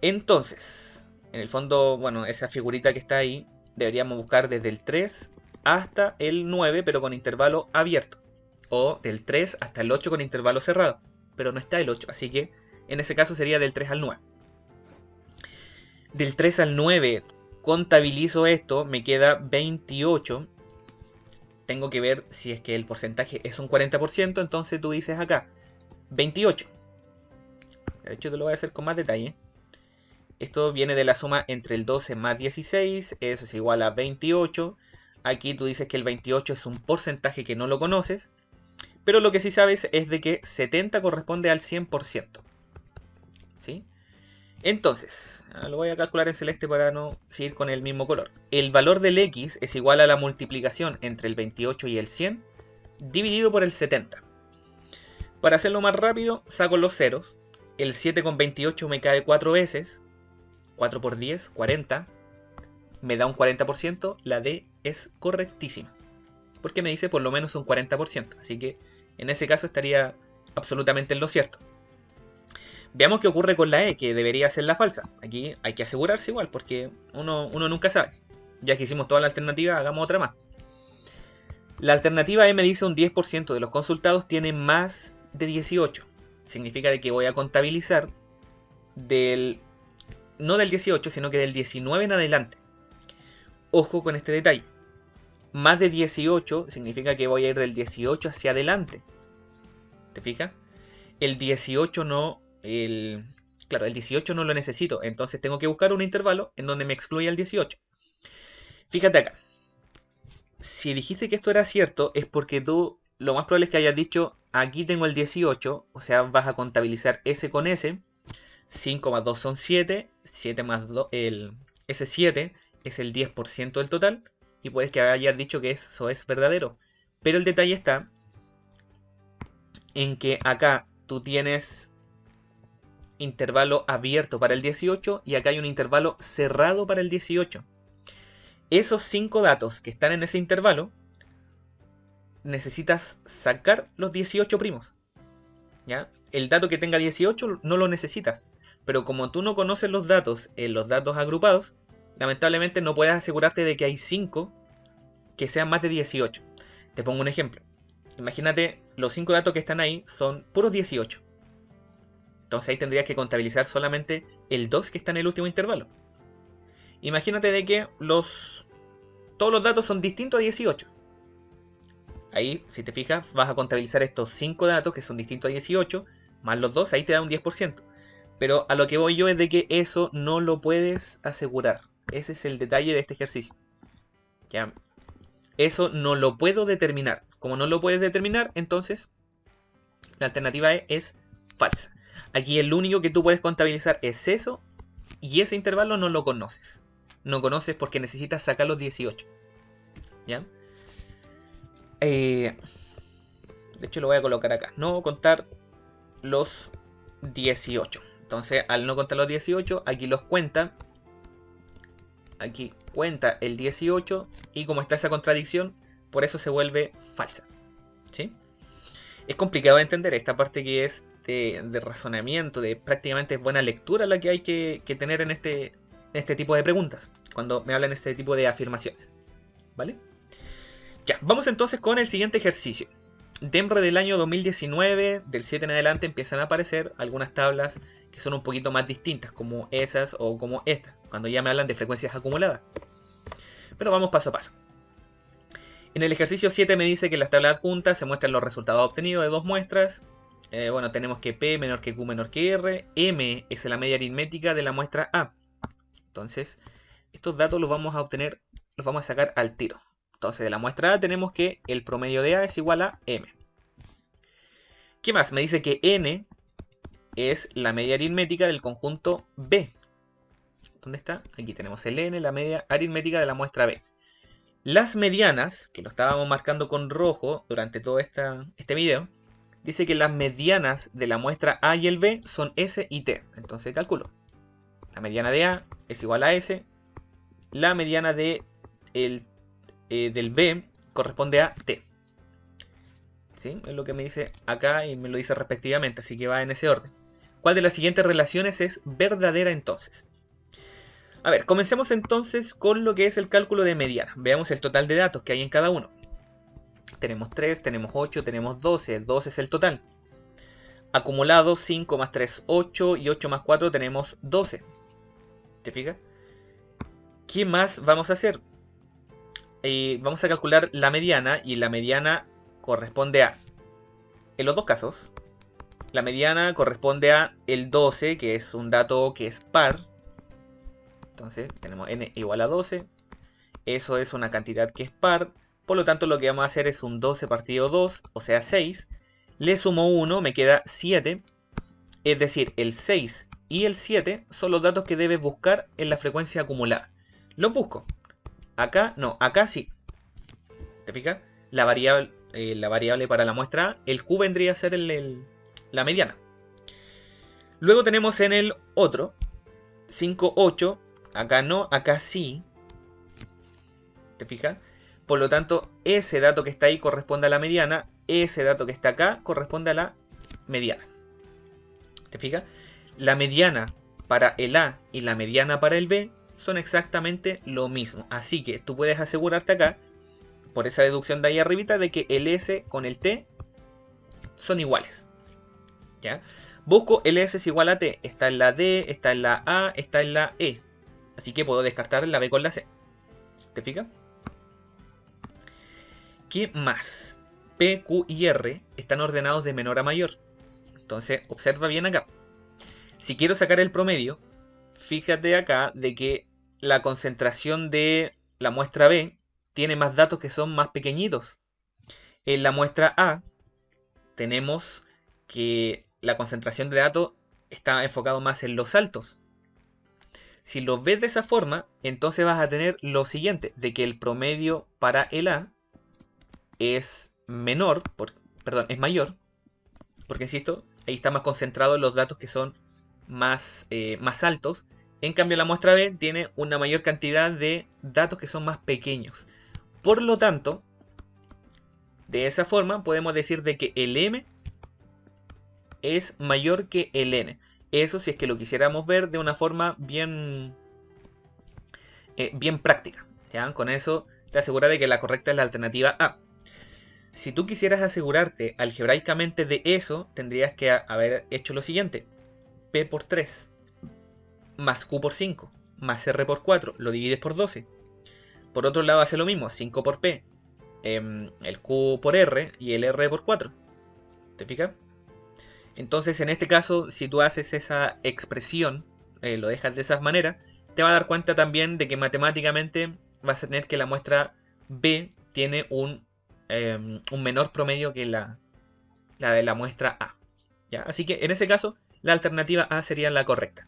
Entonces, en el fondo, bueno, esa figurita que está ahí, deberíamos buscar desde el 3 hasta el 9, pero con intervalo abierto. O del 3 hasta el 8 con intervalo cerrado. Pero no está el 8, así que en ese caso sería del 3 al 9. Del 3 al 9 contabilizo esto, me queda 28. Tengo que ver si es que el porcentaje es un 40%, entonces tú dices acá 28. De hecho te lo voy a hacer con más detalle. Esto viene de la suma entre el 12 más 16, eso es igual a 28. Aquí tú dices que el 28 es un porcentaje que no lo conoces, pero lo que sí sabes es de que 70 corresponde al 100%. ¿Sí? Entonces, lo voy a calcular en celeste para no seguir con el mismo color. El valor del x es igual a la multiplicación entre el 28 y el 100 dividido por el 70. Para hacerlo más rápido, saco los ceros. El 7 con 28 me cae 4 veces. 4 por 10, 40. Me da un 40%. La D es correctísima. Porque me dice por lo menos un 40%. Así que en ese caso estaría absolutamente en lo cierto. Veamos qué ocurre con la E, que debería ser la falsa. Aquí hay que asegurarse igual, porque uno nunca sabe. Ya que hicimos toda la alternativa, hagamos otra más. La alternativa E me dice un 10% de los consultados tiene más de 18. Significa de que voy a contabilizar no del 18, sino que del 19 en adelante. Ojo con este detalle. Más de 18 significa que voy a ir del 18 hacia adelante. ¿Te fijas? El 18 no... Claro, el 18 no lo necesito, entonces tengo que buscar un intervalo en donde me excluya el 18. Fíjate acá. Si dijiste que esto era cierto, es porque tú lo más probable es que hayas dicho, aquí tengo el 18, o sea, vas a contabilizar S con S, 5 más 2 son 7. 7 más 2, ese 7 es el 10% del total. Y puedes que hayas dicho que eso es verdadero. Pero el detalle está en que acá tú tienes intervalo abierto para el 18 y acá hay un intervalo cerrado para el 18. Esos 5 datos que están en ese intervalo, necesitas sacar los 18 primos. ¿Ya? El dato que tenga 18 no lo necesitas. Pero como tú no conoces los datos en los datos agrupados, lamentablemente no puedes asegurarte de que hay 5 que sean más de 18. Te pongo un ejemplo. Imagínate, los 5 datos que están ahí son puros 18. Entonces ahí tendrías que contabilizar solamente el 2 que está en el último intervalo. Imagínate de que todos los datos son distintos a 18. Ahí, si te fijas, vas a contabilizar estos 5 datos que son distintos a 18, más los 2, ahí te da un 10%. Pero a lo que voy yo es de que eso no lo puedes asegurar. Ese es el detalle de este ejercicio. ¿Ya? Eso no lo puedo determinar. Como no lo puedes determinar, entonces la alternativa es falsa. Aquí el único que tú puedes contabilizar es eso, y ese intervalo no lo conoces. No conoces porque necesitas sacar los 18. ¿Ya? De hecho lo voy a colocar acá. No contar los 18. Entonces al no contar los 18, aquí los cuenta. Aquí cuenta el 18 y como está esa contradicción, por eso se vuelve falsa. ¿Sí? Es complicado de entender esta parte que es de razonamiento, de prácticamente buena lectura la que hay que tener en este tipo de preguntas, cuando me hablan este tipo de afirmaciones. ¿Vale? Ya, vamos entonces con el siguiente ejercicio. Dentro del año 2019, del 7 en adelante, empiezan a aparecer algunas tablas que son un poquito más distintas, como esas o como estas, cuando ya me hablan de frecuencias acumuladas. Pero vamos paso a paso. En el ejercicio 7 me dice que en las tablas adjuntas se muestran los resultados obtenidos de dos muestras. Bueno, tenemos que P menor que Q menor que R. M es la media aritmética de la muestra A. Entonces, estos datos los vamos a obtener, los vamos a sacar al tiro. Entonces, de la muestra A tenemos que el promedio de A es igual a M. ¿Qué más? Me dice que N es la media aritmética del conjunto B. ¿Dónde está? Aquí tenemos el N, la media aritmética de la muestra B. Las medianas, que lo estábamos marcando con rojo durante todo este video, dice que las medianas de la muestra A y el B son S y T. Entonces calculo. La mediana de A es igual a S. La mediana del B corresponde a T. ¿Sí? Es lo que me dice acá y me lo dice respectivamente, así que va en ese orden. ¿Cuál de las siguientes relaciones es verdadera entonces? A ver, comencemos entonces con lo que es el cálculo de mediana. Veamos el total de datos que hay en cada uno. Tenemos 3, tenemos 8, tenemos 12. 12 es el total. Acumulado 5 más 3, 8 y 8 más 4 tenemos 12. ¿Te fijas? ¿Qué más vamos a hacer? Vamos a calcular la mediana y la mediana corresponde a, en los dos casos, la mediana corresponde a el 12, que es un dato que es par. Entonces tenemos n igual a 12. Eso es una cantidad que es par. Por lo tanto lo que vamos a hacer es un 12 partido 2, o sea 6. Le sumo 1, me queda 7. Es decir, el 6 y el 7 son los datos que debes buscar en la frecuencia acumulada. Los busco. Acá no, acá sí. ¿Te fijas? La variable para la muestra A, el Q vendría a ser la mediana. Luego tenemos en el otro 5, 8. Acá no, acá sí. ¿Te fijas? Por lo tanto, ese dato que está ahí corresponde a la mediana. Ese dato que está acá corresponde a la mediana. ¿Te fijas? La mediana para el A y la mediana para el B son exactamente lo mismo. Así que tú puedes asegurarte acá, por esa deducción de ahí arribita, de que el S con el T son iguales. ¿Ya? Busco el S es igual a T. Está en la D, está en la A, está en la E. Así que puedo descartar la B con la C. ¿Te fijas? ¿Qué más? P, Q y R están ordenados de menor a mayor. Entonces, observa bien acá. Si quiero sacar el promedio, fíjate acá de que la concentración de la muestra B tiene más datos que son más pequeñitos. En la muestra A tenemos que la concentración de datos está enfocado más en los saltos. Si lo ves de esa forma, entonces vas a tener lo siguiente, de que el promedio para el A es menor, perdón, es mayor, porque insisto, ahí está más concentrado en los datos que son más altos. En cambio, la muestra B tiene una mayor cantidad de datos que son más pequeños. Por lo tanto, de esa forma podemos decir de que el M es mayor que el N. Eso si es que lo quisiéramos ver de una forma bien práctica. ¿Ya? Con eso te asegura de que la correcta es la alternativa A. Si tú quisieras asegurarte algebraicamente de eso, tendrías que haber hecho lo siguiente. P por 3 más Q por 5 más R por 4 lo divides por 12. Por otro lado hace lo mismo, 5 por P, el Q por R y el R por 4. ¿Te fijas? Entonces en este caso, si tú haces esa expresión, lo dejas de esa manera, te va a dar cuenta también de que matemáticamente vas a tener que la muestra B tiene un menor promedio que la de la muestra A. ¿Ya? Así que en ese caso, la alternativa A sería la correcta.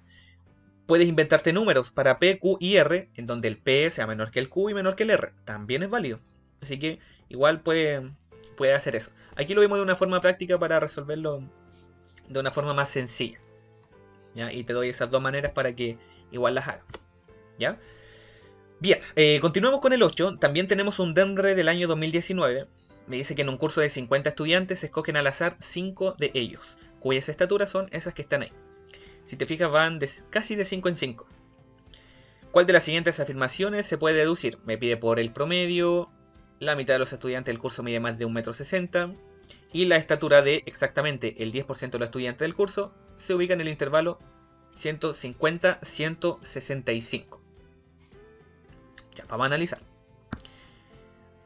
Puedes inventarte números para P, Q y R, en donde el P sea menor que el Q y menor que el R. También es válido. Así que igual puede hacer eso. Aquí lo vimos de una forma práctica para resolverlo de una forma más sencilla. ¿Ya? Y te doy esas dos maneras para que igual las hagas. ¿Ya? Bien, continuamos con el 8. También tenemos un DEMRE del año 2019. Me dice que en un curso de 50 estudiantes se escogen al azar 5 de ellos, cuyas estaturas son esas que están ahí. Si te fijas van casi de 5 en 5. ¿Cuál de las siguientes afirmaciones se puede deducir? Me pide por el promedio, la mitad de los estudiantes del curso mide más de 1,60 m y la estatura de exactamente el 10% de los estudiantes del curso se ubica en el intervalo 150-165. Ya, vamos a analizar.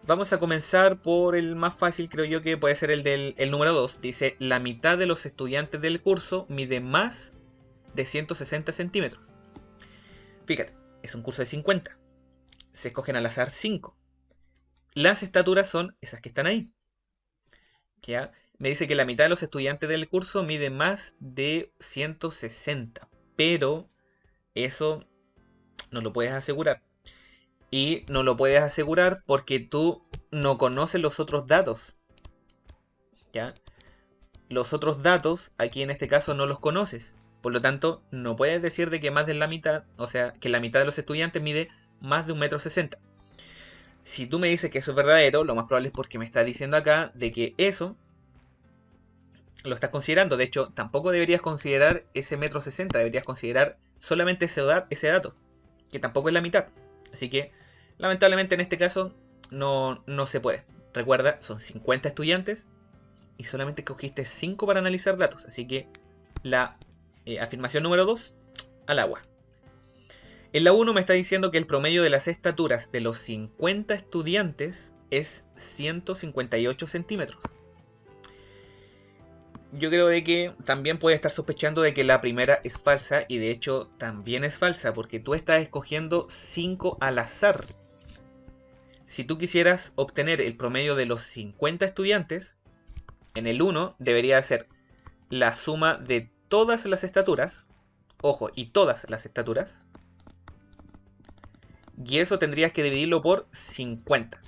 Vamos a comenzar por el más fácil, creo yo que puede ser el número 2. Dice, la mitad de los estudiantes del curso mide más de 160 centímetros. Fíjate, es un curso de 50. Se escogen al azar 5. Las estaturas son esas que están ahí. ¿Ya? Me dice que la mitad de los estudiantes del curso mide más de 160. Pero eso no lo puedes asegurar. Y no lo puedes asegurar porque tú no conoces los otros datos. ¿Ya? Los otros datos, aquí en este caso, no los conoces. Por lo tanto, no puedes decir de que más de la mitad, o sea, que la mitad de los estudiantes mide más de 1,60 m. Si tú me dices que eso es verdadero, lo más probable es porque me estás diciendo acá de que eso lo estás considerando. De hecho, tampoco deberías considerar ese 1,60 m, deberías considerar solamente ese dato, que tampoco es la mitad. Así que, lamentablemente en este caso, no se puede. Recuerda, son 50 estudiantes y solamente cogiste 5 para analizar datos. Así que la afirmación número 2, al agua. En la 1 me está diciendo que el promedio de las estaturas de los 50 estudiantes es 158 centímetros. Yo creo de que también puede estar sospechando de que la primera es falsa, y de hecho también es falsa porque tú estás escogiendo 5 al azar. Si tú quisieras obtener el promedio de los 50 estudiantes, en el 1 debería ser la suma de todas las estaturas, ojo, y todas las estaturas, y eso tendrías que dividirlo por 50.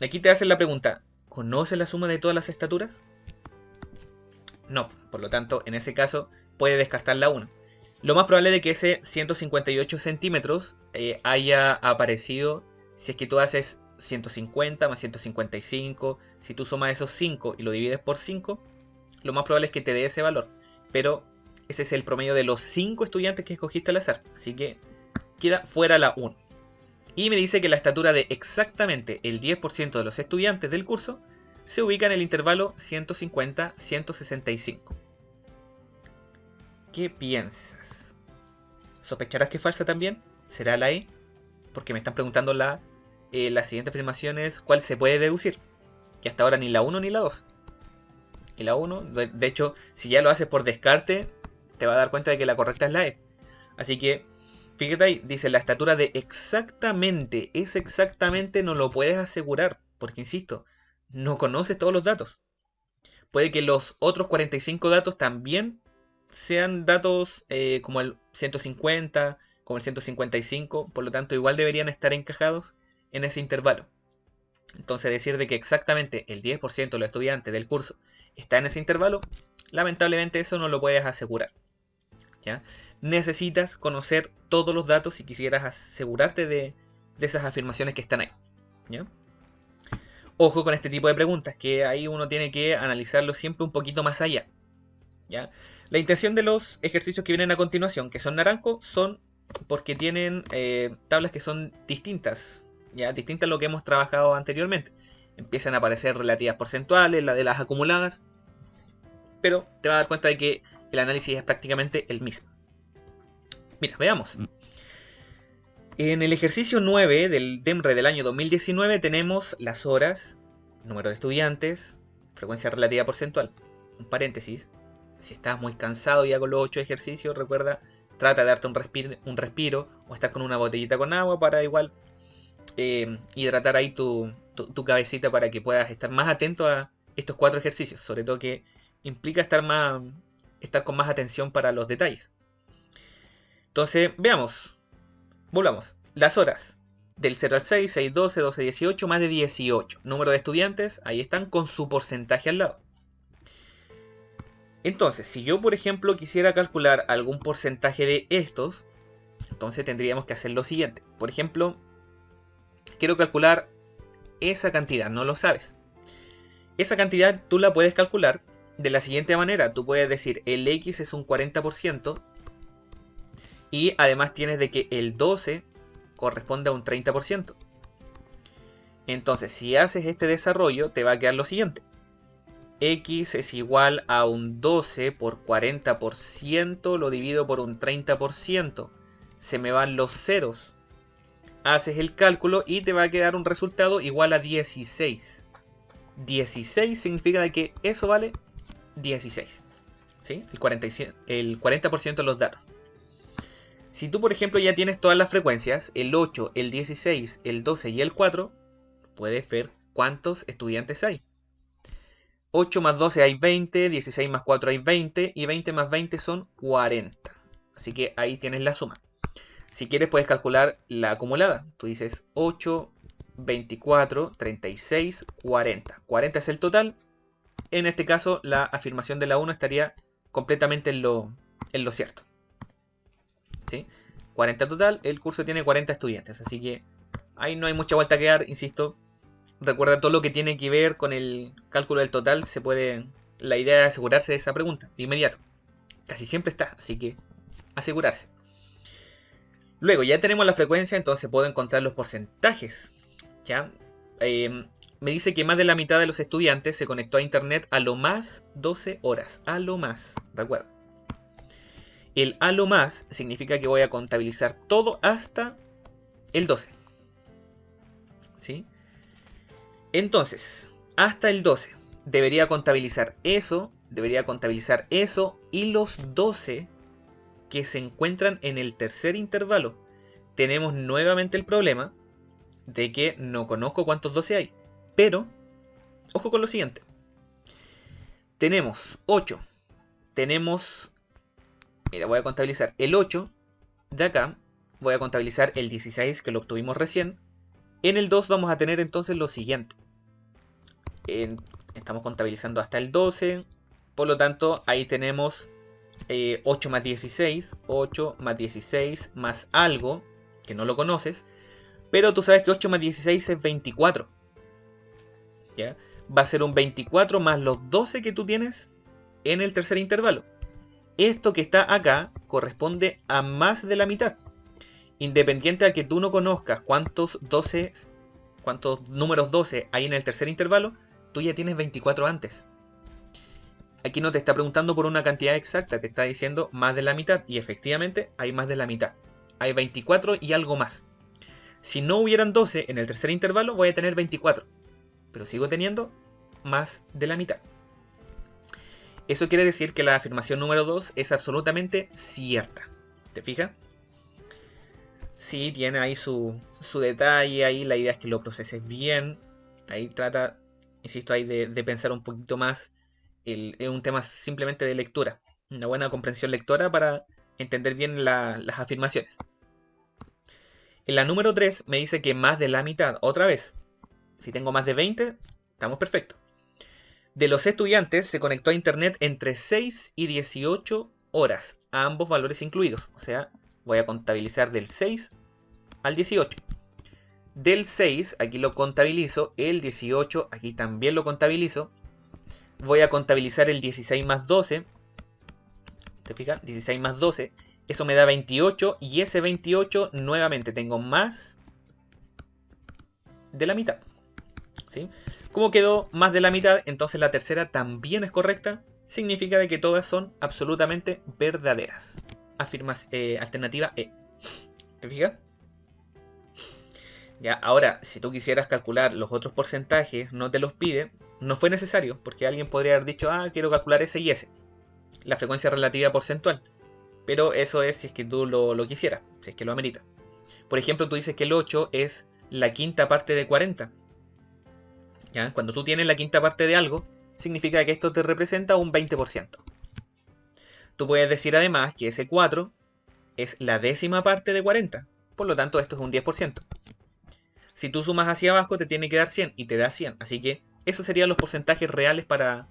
Aquí te hacen la pregunta, ¿conoces la suma de todas las estaturas? No, por lo tanto, en ese caso puede descartar la 1. Lo más probable es de que ese 158 centímetros haya aparecido si es que tú haces 150 más 155. Si tú sumas esos 5 y lo divides por 5, lo más probable es que te dé ese valor. Pero ese es el promedio de los 5 estudiantes que escogiste al azar. Así que queda fuera la 1. Y me dice que la estatura de exactamente el 10% de los estudiantes del curso se ubica en el intervalo 150-165. ¿Qué piensas? ¿Sospecharás que es falsa también? ¿Será la E? Porque me están preguntando la siguiente afirmación es cuál se puede deducir. Y hasta ahora ni la 1 ni la 2. Y la 1, de hecho, si ya lo haces por descarte, te va a dar cuenta de que la correcta es la E. Así que, fíjate ahí, dice la estatura de exactamente, es exactamente, no lo puedes asegurar. Porque, insisto, no conoces todos los datos. Puede que los otros 45 datos también sean datos como el 150, como el 155, por lo tanto igual deberían estar encajados en ese intervalo. Entonces decir de que exactamente el 10% de los estudiantes del curso está en ese intervalo, lamentablemente eso no lo puedes asegurar. ¿Ya? Necesitas conocer todos los datos si quisieras asegurarte de esas afirmaciones que están ahí. ¿Ya? Ojo con este tipo de preguntas, que ahí uno tiene que analizarlo siempre un poquito más allá. ¿Ya? La intención de los ejercicios que vienen a continuación, que son naranjo, son porque tienen tablas que son distintas, ¿ya? Distintas a lo que hemos trabajado anteriormente. Empiezan a aparecer relativas porcentuales, la de las acumuladas, pero te vas a dar cuenta de que el análisis es prácticamente el mismo. Mira, veamos. En el ejercicio 9 del DEMRE del año 2019 tenemos las horas, número de estudiantes, frecuencia relativa porcentual. Un paréntesis, si estás muy cansado ya con los 8 ejercicios, recuerda, trata de darte un respiro o estar con una botellita con agua para igual hidratar ahí tu cabecita para que puedas estar más atento a estos 4 ejercicios. Sobre todo que implica estar con más atención para los detalles. Entonces, veamos. Volvamos. Las horas. Del 0 al 6, 6, 12, 12, 18, más de 18. Número de estudiantes, ahí están con su porcentaje al lado. Entonces, si yo, por ejemplo, quisiera calcular algún porcentaje de estos, entonces tendríamos que hacer lo siguiente. Por ejemplo, quiero calcular esa cantidad, no lo sabes. Esa cantidad tú la puedes calcular de la siguiente manera. Tú puedes decir el X es un 40% y además tienes de que el 12 corresponde a un 30%. Entonces, si haces este desarrollo, te va a quedar lo siguiente. X es igual a un 12 por 40%, lo divido por un 30%. Se me van los ceros. Haces el cálculo y te va a quedar un resultado igual a 16. 16 significa de que eso vale 16. ¿Sí? El 40% de los datos. Si tú, por ejemplo, ya tienes todas las frecuencias, el 8, el 16, el 12 y el 4, puedes ver cuántos estudiantes hay. 8 más 12 hay 20, 16 más 4 hay 20 y 20 más 20 son 40. Así que ahí tienes la suma. Si quieres puedes calcular la acumulada. Tú dices 8, 24, 36, 40. 40 es el total. En este caso la afirmación de la 1 estaría completamente en lo cierto. ¿Sí? 40 total, el curso tiene 40 estudiantes. Así que ahí no hay mucha vuelta que dar, insisto. Recuerda todo lo que tiene que ver con el cálculo del total. La idea es asegurarse de esa pregunta de inmediato. Casi siempre está, así que asegurarse. Luego ya tenemos la frecuencia, entonces puedo encontrar los porcentajes. ¿Ya? Me dice que más de la mitad de los estudiantes se conectó a internet a lo más 12 horas. A lo más, recuerda. El a lo más significa que voy a contabilizar todo hasta el 12. ¿Sí? Entonces, hasta el 12 debería contabilizar eso y los 12 que se encuentran en el tercer intervalo. Tenemos nuevamente el problema de que no conozco cuántos 12 hay. Pero, ojo con lo siguiente. Tenemos 8. Mira, voy a contabilizar el 8 de acá. Voy a contabilizar el 16 que lo obtuvimos recién. En el 2 vamos a tener entonces lo siguiente. Estamos contabilizando hasta el 12. Por lo tanto, ahí tenemos 8 más 16. 8 más 16 más algo, que no lo conoces. Pero tú sabes que 8 más 16 es 24. ¿Ya? Va a ser un 24 más los 12 que tú tienes en el tercer intervalo. Esto que está acá corresponde a más de la mitad. Independiente a que tú no conozcas cuántos números 12 hay en el tercer intervalo, tú ya tienes 24 antes. Aquí no te está preguntando por una cantidad exacta, te está diciendo más de la mitad. Y efectivamente hay más de la mitad. Hay 24 y algo más. Si no hubieran 12 en el tercer intervalo, voy a tener 24. Pero sigo teniendo más de la mitad. Eso quiere decir que la afirmación número 2 es absolutamente cierta. ¿Te fijas? Sí, tiene ahí su detalle, ahí la idea es que lo proceses bien. Ahí trata, insisto, ahí de pensar un poquito más. Es un tema simplemente de lectura. Una buena comprensión lectora para entender bien las afirmaciones. En la número 3 me dice que más de la mitad, otra vez. Si tengo más de 20, estamos perfectos. De los estudiantes se conectó a internet entre 6 y 18 horas, a ambos valores incluidos. O sea, voy a contabilizar del 6 al 18. Del 6, aquí lo contabilizo, el 18, aquí también lo contabilizo. Voy a contabilizar el 16 más 12. ¿Te fijas? 16 más 12. Eso me da 28 y ese 28 nuevamente tengo más de la mitad. ¿Sí? Como quedó más de la mitad, entonces la tercera también es correcta. Significa de que todas son absolutamente verdaderas. Alternativa E. ¿Te fijas? Ya, ahora, si tú quisieras calcular los otros porcentajes, no te los pide. No fue necesario, porque alguien podría haber dicho, quiero calcular ese y ese. La frecuencia relativa porcentual. Pero eso es si es que tú lo quisieras, si es que lo amerita. Por ejemplo, tú dices que el 8 es la quinta parte de 40. ¿Ya? Cuando tú tienes la quinta parte de algo, significa que esto te representa un 20%. Tú puedes decir además que ese 4 es la décima parte de 40. Por lo tanto, esto es un 10%. Si tú sumas hacia abajo, te tiene que dar 100 y te da 100. Así que esos serían los porcentajes reales para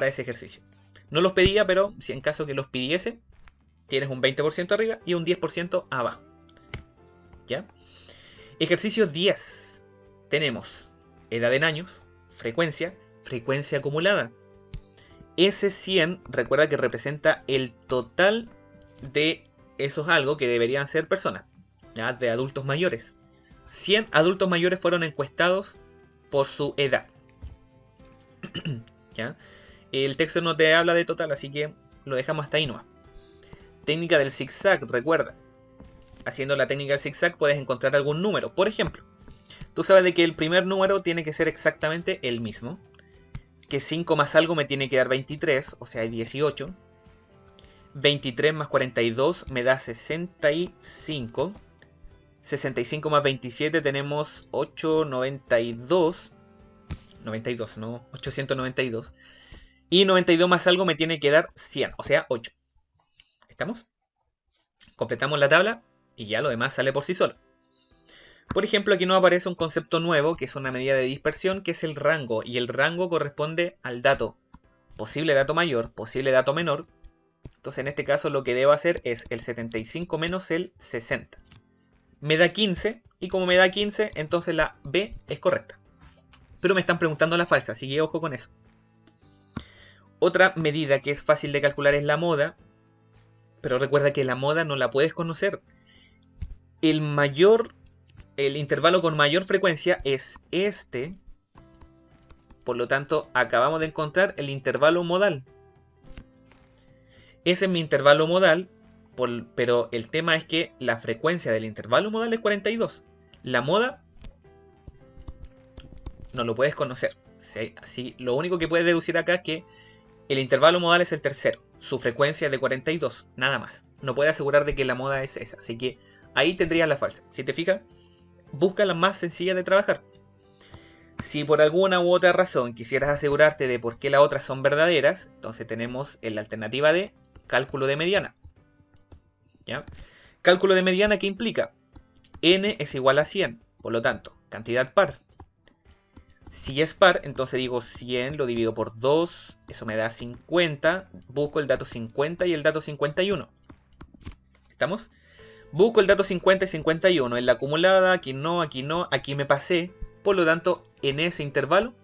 ese ejercicio. No los pedía, pero si en caso que los pidiese, tienes un 20% arriba y un 10% abajo. ¿Ya? Ejercicio 10. Tenemos edad en años, frecuencia acumulada. Ese 100, recuerda que representa el total de esos algo que deberían ser personas, ¿ya? De adultos mayores. 100 adultos mayores fueron encuestados por su edad. ¿Ya? El texto no te habla de total, así que lo dejamos hasta ahí nomás. Técnica del zigzag, recuerda. Haciendo la técnica del zigzag puedes encontrar algún número. Por ejemplo, tú sabes de que el primer número tiene que ser exactamente el mismo. Que 5 más algo me tiene que dar 23, o sea, 18. 23 más 42 me da 65. 65 más 27 tenemos 892. 92, no, 892. Y 92 más algo me tiene que dar 100, o sea, 8. ¿Estamos? Completamos la tabla y ya lo demás sale por sí solo. Por ejemplo, aquí nos aparece un concepto nuevo, que es una medida de dispersión, que es el rango. Y el rango corresponde al dato. Posible dato mayor, posible dato menor. Entonces, en este caso, lo que debo hacer es el 75 menos el 60. Me da 15, y como me da 15, entonces la B es correcta. Pero me están preguntando la falsa, así que ojo con eso. Otra medida que es fácil de calcular es la moda. Pero recuerda que la moda no la puedes conocer. El intervalo con mayor frecuencia es este. Por lo tanto, acabamos de encontrar el intervalo modal. Ese es mi intervalo modal, pero el tema es que la frecuencia del intervalo modal es 42. La moda no lo puedes conocer. Así, lo único que puedes deducir acá es que el intervalo modal es el tercero. Su frecuencia es de 42, nada más. No puedes asegurar de que la moda es esa. Así que ahí tendrías la falsa. Si te fijas, busca la más sencilla de trabajar. Si por alguna u otra razón quisieras asegurarte de por qué las otras son verdaderas, entonces tenemos en la alternativa de cálculo de mediana. ¿Ya? Cálculo de mediana, ¿qué implica? N es igual a 100, por lo tanto, cantidad par. Si es par, entonces digo 100, lo divido por 2, eso me da 50, busco el dato 50 y el dato 51. ¿Estamos? Busco el dato 50 y 51 en la acumulada, aquí no, aquí me pasé. Por lo tanto, en ese intervalo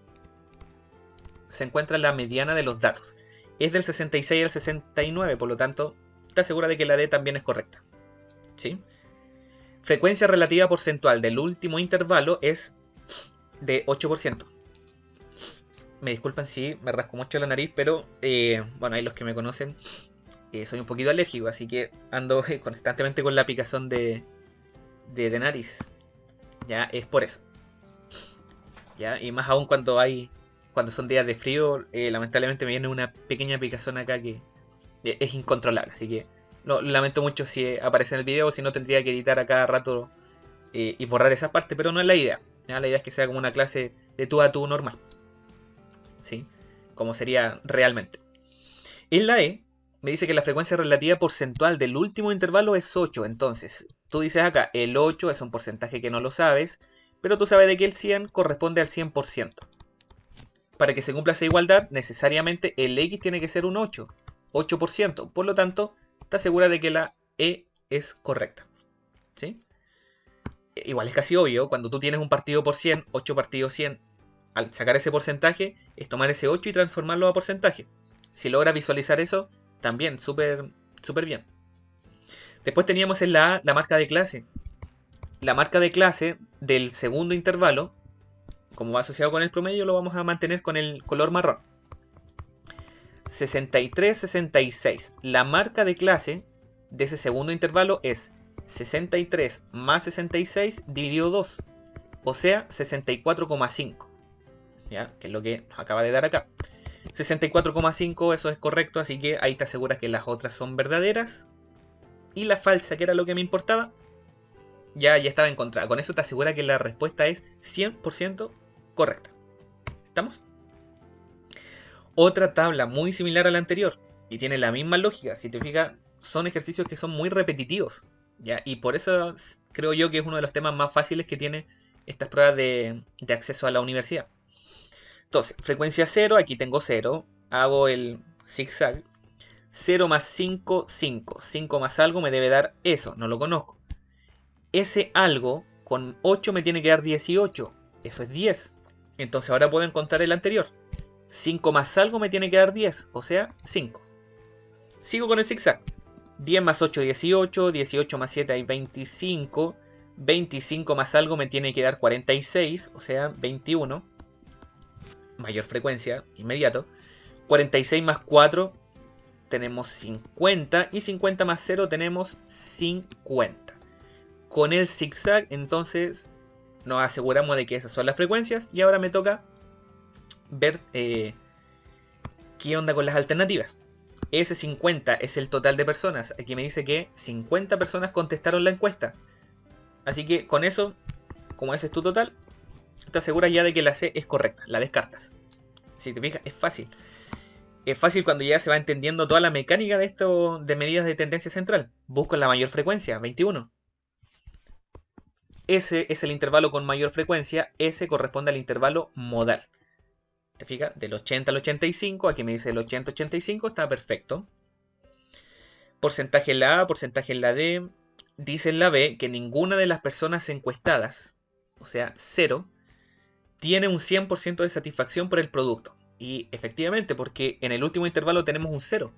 se encuentra la mediana de los datos. Es del 66 al 69, por lo tanto, te asegura de que la D también es correcta. ¿Sí? Frecuencia relativa porcentual del último intervalo es de 8%. Me disculpan si me rasco mucho la nariz, pero bueno, hay los que me conocen. Soy un poquito alérgico, así que ando constantemente con la picazón de nariz. Ya, es por eso. ¿Ya? Y más aún cuando son días de frío, lamentablemente me viene una pequeña picazón acá que es incontrolable. Así que lo lamento mucho si aparece en el video, si no tendría que editar a cada rato y borrar esas partes, pero no es la idea. ¿Ya? La idea es que sea como una clase de tú a tú normal. ¿Sí? Como sería realmente. En la E me dice que la frecuencia relativa porcentual del último intervalo es 8. Entonces, tú dices acá, el 8 es un porcentaje que no lo sabes, pero tú sabes de que el 100 corresponde al 100%. Para que se cumpla esa igualdad, necesariamente el X tiene que ser un 8, 8%. Por lo tanto, está segura de que la E es correcta. ¿Sí? Igual es casi obvio, cuando tú tienes un partido por 100, 8 partidos 100, al sacar ese porcentaje, es tomar ese 8 y transformarlo a porcentaje. Si logras visualizar eso, también súper bien. Después teníamos en la A la marca de clase. La marca de clase del segundo intervalo, como va asociado con el promedio, lo vamos a mantener con el color marrón. 63, 66. La marca de clase de ese segundo intervalo es 63 más 66 dividido 2. O sea, 64,5. ¿Ya? Que es lo que nos acaba de dar acá. 64,5, eso es correcto, así que ahí te aseguras que las otras son verdaderas. Y la falsa, que era lo que me importaba, ya estaba encontrada. Con eso te asegura que la respuesta es 100% correcta. ¿Estamos? Otra tabla muy similar a la anterior y tiene la misma lógica. Si te fijas, son ejercicios que son muy repetitivos, ¿ya? Y por eso creo yo que es uno de los temas más fáciles que tiene estas pruebas de acceso a la universidad. Entonces, frecuencia 0, aquí tengo 0. Hago el zigzag. 0 más 5, 5. 5 más algo me debe dar eso, no lo conozco. Ese algo con 8 me tiene que dar 18. Eso es 10. Entonces ahora puedo encontrar el anterior. 5 más algo me tiene que dar 10, o sea, 5. Sigo con el zigzag. 10 más 8, 18. 18 más 7 hay 25. 25 más algo me tiene que dar 46, o sea, 21. Mayor frecuencia, inmediato. 46 más 4 tenemos 50. Y 50 más 0 tenemos 50. Con el zigzag, entonces, nos aseguramos de que esas son las frecuencias. Y ahora me toca ver qué onda con las alternativas. Ese 50 es el total de personas. Aquí me dice que 50 personas contestaron la encuesta. Así que con eso, como ese es tu total, te aseguras ya de que la C es correcta. La descartas. Si te fijas, es fácil. Es fácil cuando ya se va entendiendo toda la mecánica de esto de medidas de tendencia central. Busco la mayor frecuencia, 21. Ese es el intervalo con mayor frecuencia. Ese corresponde al intervalo modal. ¿Te fijas? Del 80 al 85. Aquí me dice el 80-85. Está perfecto. Porcentaje en la A, porcentaje en la D. Dice en la B que ninguna de las personas encuestadas, o sea, 0, tiene un 100% de satisfacción por el producto. Y efectivamente, porque en el último intervalo tenemos un 0.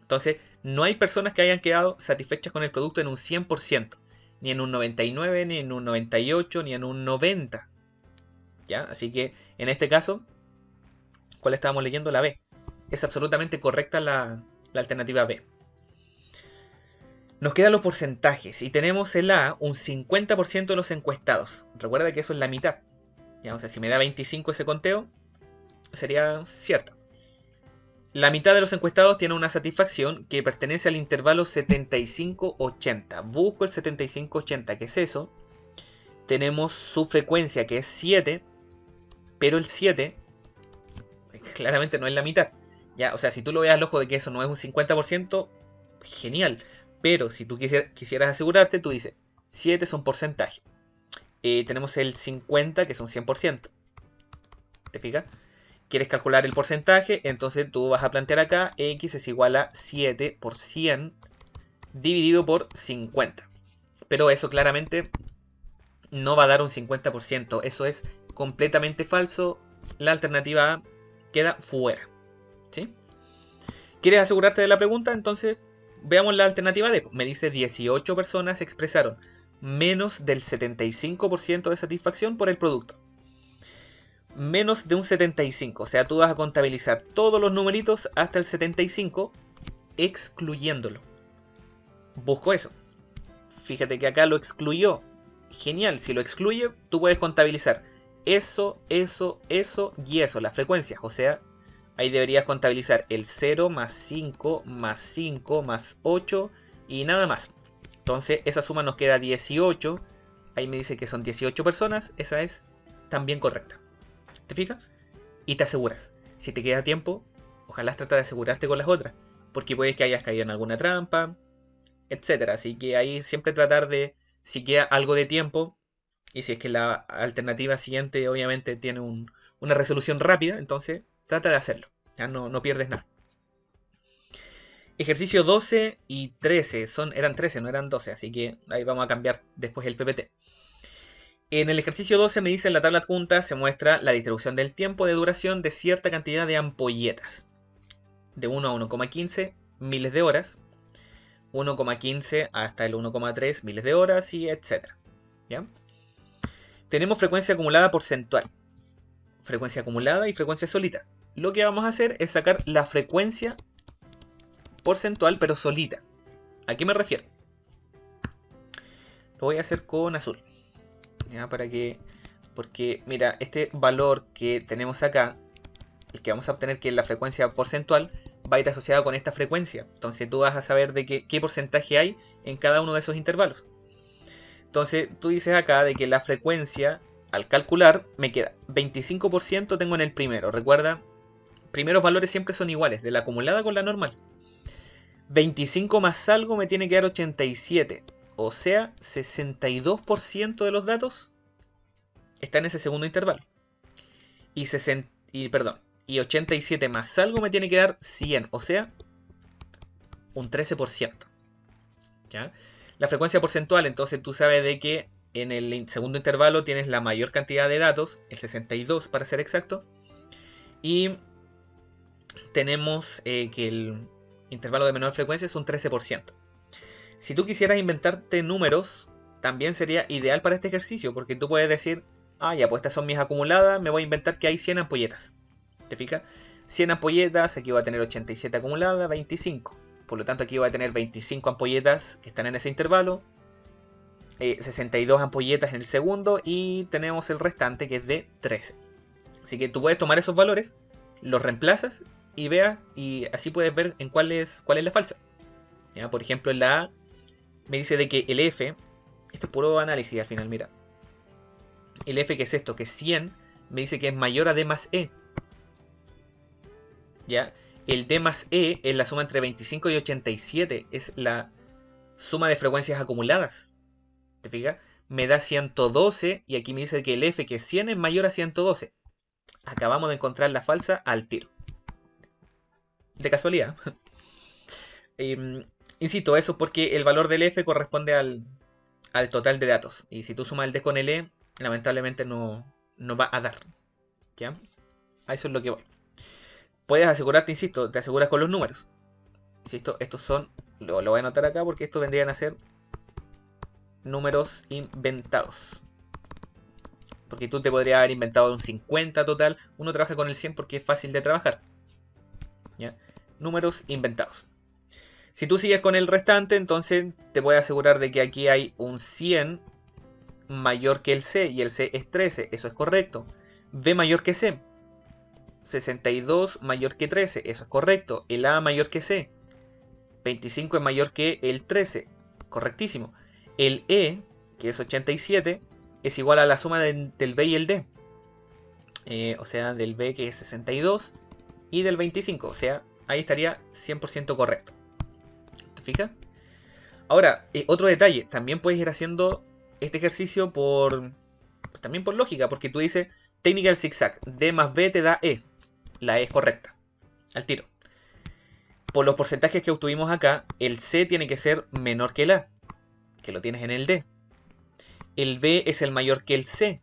Entonces, no hay personas que hayan quedado satisfechas con el producto en un 100%. Ni en un 99, ni en un 98, ni en un 90. ¿Ya? Así que, en este caso, ¿cuál estábamos leyendo? La B. Es absolutamente correcta la alternativa B. Nos quedan los porcentajes. Y tenemos en la A un 50% de los encuestados. Recuerda que eso es la mitad. ¿Ya? O sea, si me da 25 ese conteo, sería cierto. La mitad de los encuestados tiene una satisfacción que pertenece al intervalo 75-80. Busco el 75-80, ¿qué es eso? Tenemos su frecuencia, que es 7, pero el 7 claramente no es la mitad. ¿Ya? O sea, si tú lo veas al ojo de que eso no es un 50%, genial. Pero si tú quisieras asegurarte, tú dices, 7 es un porcentaje. Tenemos el 50, que es un 100%. ¿Te fijas? Quieres calcular el porcentaje, entonces tú vas a plantear acá x es igual a 7 por 100 dividido por 50. Pero eso claramente no va a dar un 50%. Eso es completamente falso. La alternativa A queda fuera. ¿Sí? ¿Quieres asegurarte de la pregunta? Entonces veamos la alternativa D. Me dice 18 personas expresaron menos del 75% de satisfacción por el producto. Menos de un 75, o sea, tú vas a contabilizar todos los numeritos hasta el 75, excluyéndolo. Busco eso. Fíjate que acá lo excluyó. Genial, si lo excluye, tú puedes contabilizar eso, eso, eso y eso, las frecuencias. O sea, ahí deberías contabilizar el 0 más 5 más 5 más 8 y nada más. Entonces, esa suma nos queda 18. Ahí me dice que son 18 personas, esa es también correcta. ¿Te fijas? Y te aseguras. Si te queda tiempo, ojalá trata de asegurarte con las otras. porque puede que hayas caído en alguna trampa, etcétera. Así que ahí siempre tratar de, si queda algo de tiempo, y si es que la alternativa siguiente obviamente tiene una resolución rápida, entonces trata de hacerlo. Ya no pierdes nada. Ejercicio 12 y 13, eran 13, no eran 12, así que ahí vamos a cambiar después el PPT. En el ejercicio 12 me dice en la tabla adjunta se muestra la distribución del tiempo de duración de cierta cantidad de ampolletas. De 1 a 1,15 miles de horas, 1,15 hasta el 1,3 miles de horas y etcétera. ¿Ya? Tenemos frecuencia acumulada porcentual, frecuencia acumulada y frecuencia solita. Lo que vamos a hacer es sacar la frecuencia porcentual pero solita. ¿A qué me refiero? Lo voy a hacer con azul. ¿Ya? Porque mira, este valor que tenemos acá, el que vamos a obtener, que es la frecuencia porcentual, va a ir asociado con esta frecuencia. Entonces tú vas a saber de qué porcentaje hay en cada uno de esos intervalos. Entonces tú dices acá de que la frecuencia, al calcular, me queda 25% tengo en el primero. Recuerda, primeros valores siempre son iguales, de la acumulada con la normal. 25 más algo me tiene que dar 87. O sea, 62% de los datos está en ese segundo intervalo. Y 87 más algo me tiene que dar 100. O sea, un 13%. ¿Ya? La frecuencia porcentual, entonces tú sabes de que en el segundo intervalo tienes la mayor cantidad de datos, el 62 para ser exacto. Y tenemos que el intervalo de menor frecuencia es un 13%. Si tú quisieras inventarte números, también sería ideal para este ejercicio, porque tú puedes decir, ya, pues estas son mis acumuladas, me voy a inventar que hay 100 ampolletas. ¿Te fijas? 100 ampolletas, aquí voy a tener 87 acumuladas, 25. Por lo tanto, aquí voy a tener 25 ampolletas que están en ese intervalo, 62 ampolletas en el segundo, y tenemos el restante que es de 13. Así que tú puedes tomar esos valores, los reemplazas y veas, y así puedes ver en cuál es la falsa. ¿Ya? Por ejemplo, en la A me dice de que el F, esto es puro análisis al final, mira. El F, que es esto, que es 100, me dice que es mayor a D más E. ¿Ya? El D más E es la suma entre 25 y 87, es la suma de frecuencias acumuladas. ¿Te fijas? Me da 112 y aquí me dice que el F, que es 100, es mayor a 112. Acabamos de encontrar la falsa al tiro. De casualidad. Insisto, eso porque el valor del F corresponde al total de datos. Y si tú sumas el D con el E, lamentablemente no va a dar. ¿Ya? A eso es lo que voy. Puedes asegurarte, insisto, te aseguras con los números. Insisto, estos son, lo voy a anotar acá porque estos vendrían a ser números inventados. Porque tú te podrías haber inventado un 50 total. Uno trabaja con el 100 porque es fácil de trabajar. ¿Ya? Números inventados. Si tú sigues con el restante, entonces te puedes asegurar de que aquí hay un 100 mayor que el C y el C es 13. Eso es correcto. B mayor que C. 62 mayor que 13. Eso es correcto. El A mayor que C. 25 es mayor que el 13. Correctísimo. El E, que es 87, es igual a la suma del B y el D. O sea, del B, que es 62, y del 25. O sea, ahí estaría 100% correcto. ¿Te fijas? Ahora, otro detalle. También puedes ir haciendo este ejercicio también por lógica. Porque tú dices, técnica del zigzag. D más B te da E. La E es correcta. Al tiro. Por los porcentajes que obtuvimos acá, el C tiene que ser menor que el A, que lo tienes en el D. El B es el mayor que el C.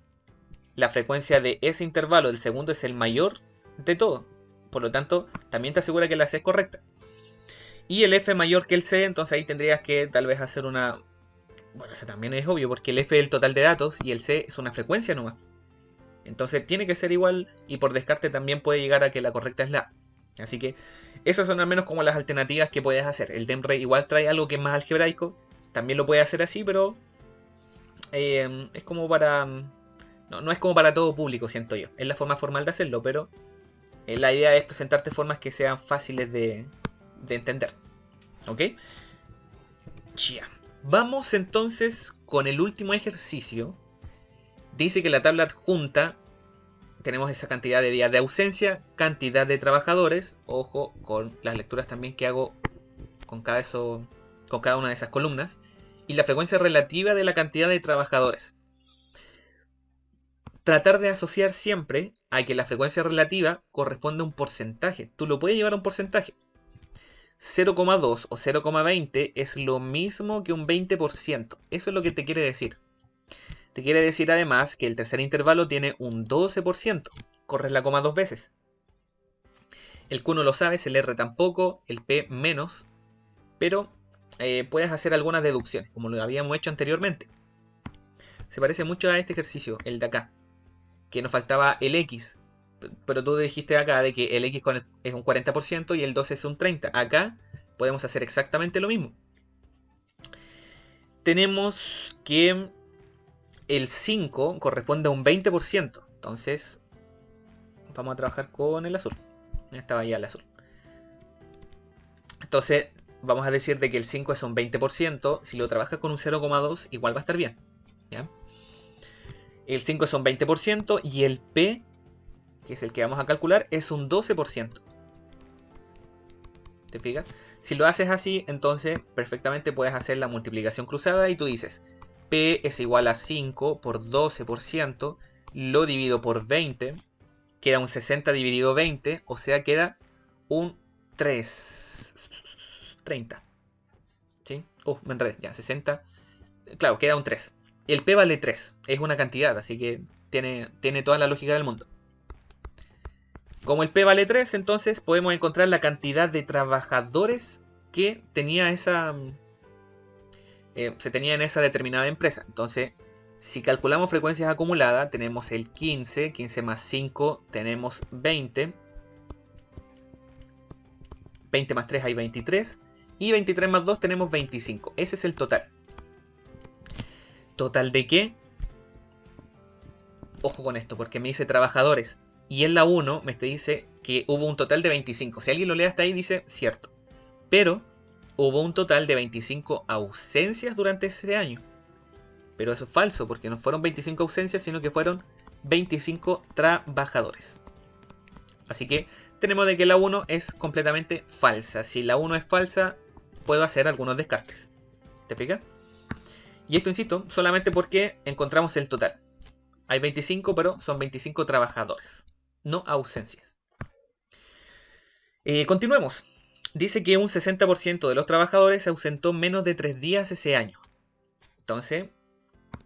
La frecuencia de ese intervalo del segundo es el mayor de todo. Por lo tanto, también te asegura que la C es correcta. Y el F mayor que el C, entonces ahí tendrías que tal vez hacer una... Bueno, eso también es obvio, porque el F es el total de datos y el C es una frecuencia nomás. Entonces tiene que ser igual y por descarte también puede llegar a que la correcta es la A. Así que esas son al menos como las alternativas que puedes hacer. El DEMRE igual trae algo que es más algebraico. También lo puede hacer así, pero es como para... No es como para todo público, siento yo. Es la forma formal de hacerlo, pero la idea es presentarte formas que sean fáciles de entender. ¿Ok? Ya. Vamos entonces con el último ejercicio. Dice que la tabla adjunta tenemos esa cantidad de días de ausencia, cantidad de trabajadores. Ojo con las lecturas también que hago con cada una de esas columnas. Y la frecuencia relativa de la cantidad de trabajadores. Tratar de asociar siempre a que la frecuencia relativa corresponde a un porcentaje. Tú lo puedes llevar a un porcentaje. 0,2 o 0,20 es lo mismo que un 20%. Eso es lo que te quiere decir. Te quiere decir además que el tercer intervalo tiene un 12%. Corres la coma dos veces. El Q no lo sabes, el R tampoco, el P menos. Pero puedes hacer algunas deducciones, como lo habíamos hecho anteriormente. Se parece mucho a este ejercicio, el de acá. Que nos faltaba el X. Pero tú dijiste acá de que el X es un 40% y el 12 es un 30%. Acá podemos hacer exactamente lo mismo. Tenemos que el 5 corresponde a un 20%. Entonces, vamos a trabajar con el azul. Estaba ya el azul. Entonces, vamos a decir de que el 5 es un 20%. Si lo trabajas con un 0,2, igual va a estar bien. ¿Ya? El 5 es un 20% y el P, que es el que vamos a calcular, es un 12%. ¿Te fijas? Si lo haces así, entonces perfectamente puedes hacer la multiplicación cruzada y tú dices P es igual a 5 por 12%, lo divido por 20, queda un 60 dividido 20, o sea queda un 30. ¿Sí? Me enredé, ya, 60. Claro, queda un 3. El P vale 3, es una cantidad, así que tiene toda la lógica del mundo. Como el P vale 3, entonces podemos encontrar la cantidad de trabajadores que tenía se tenía en esa determinada empresa. Entonces, si calculamos frecuencias acumuladas, tenemos el 15, 15 más 5, tenemos 20. 20 más 3 hay 23. Y 23 más 2 tenemos 25. Ese es el total. ¿Total de qué? Ojo con esto, porque me dice trabajadores. Y en la 1 me dice que hubo un total de 25. Si alguien lo lee hasta ahí, dice cierto. Pero hubo un total de 25 ausencias durante ese año. Pero eso es falso, porque no fueron 25 ausencias, sino que fueron 25 trabajadores. Así que tenemos de que la 1 es completamente falsa. Si la 1 es falsa, puedo hacer algunos descartes. ¿Te explica? Y esto, insisto, solamente porque encontramos el total. Hay 25, pero son 25 trabajadores, no ausencias. Continuemos. Dice que un 60% de los trabajadores se ausentó menos de 3 días ese año. Entonces,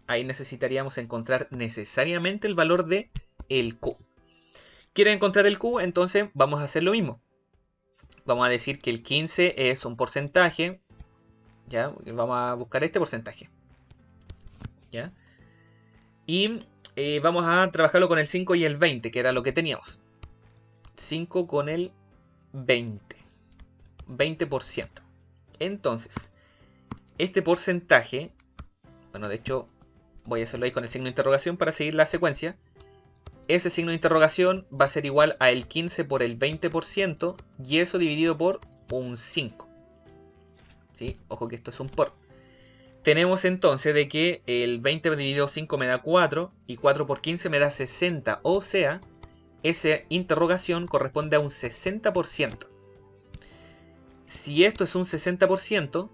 ahí necesitaríamos encontrar necesariamente el valor de el Q. ¿Quieren encontrar el Q? Entonces vamos a hacer lo mismo. Vamos a decir que el 15 es un porcentaje. ¿Ya? Vamos a buscar este porcentaje. ¿Ya? Y vamos a trabajarlo con el 5 y el 20, que era lo que teníamos. 5 con el 20. 20%. Entonces, este porcentaje, bueno, de hecho, voy a hacerlo ahí con el signo de interrogación para seguir la secuencia. Ese signo de interrogación va a ser igual a el 15 por el 20% y eso dividido por un 5. ¿Sí? Ojo que esto es un por. Tenemos entonces de que el 20 dividido 5 me da 4 y 4 por 15 me da 60. O sea, esa interrogación corresponde a un 60%. Si esto es un 60%,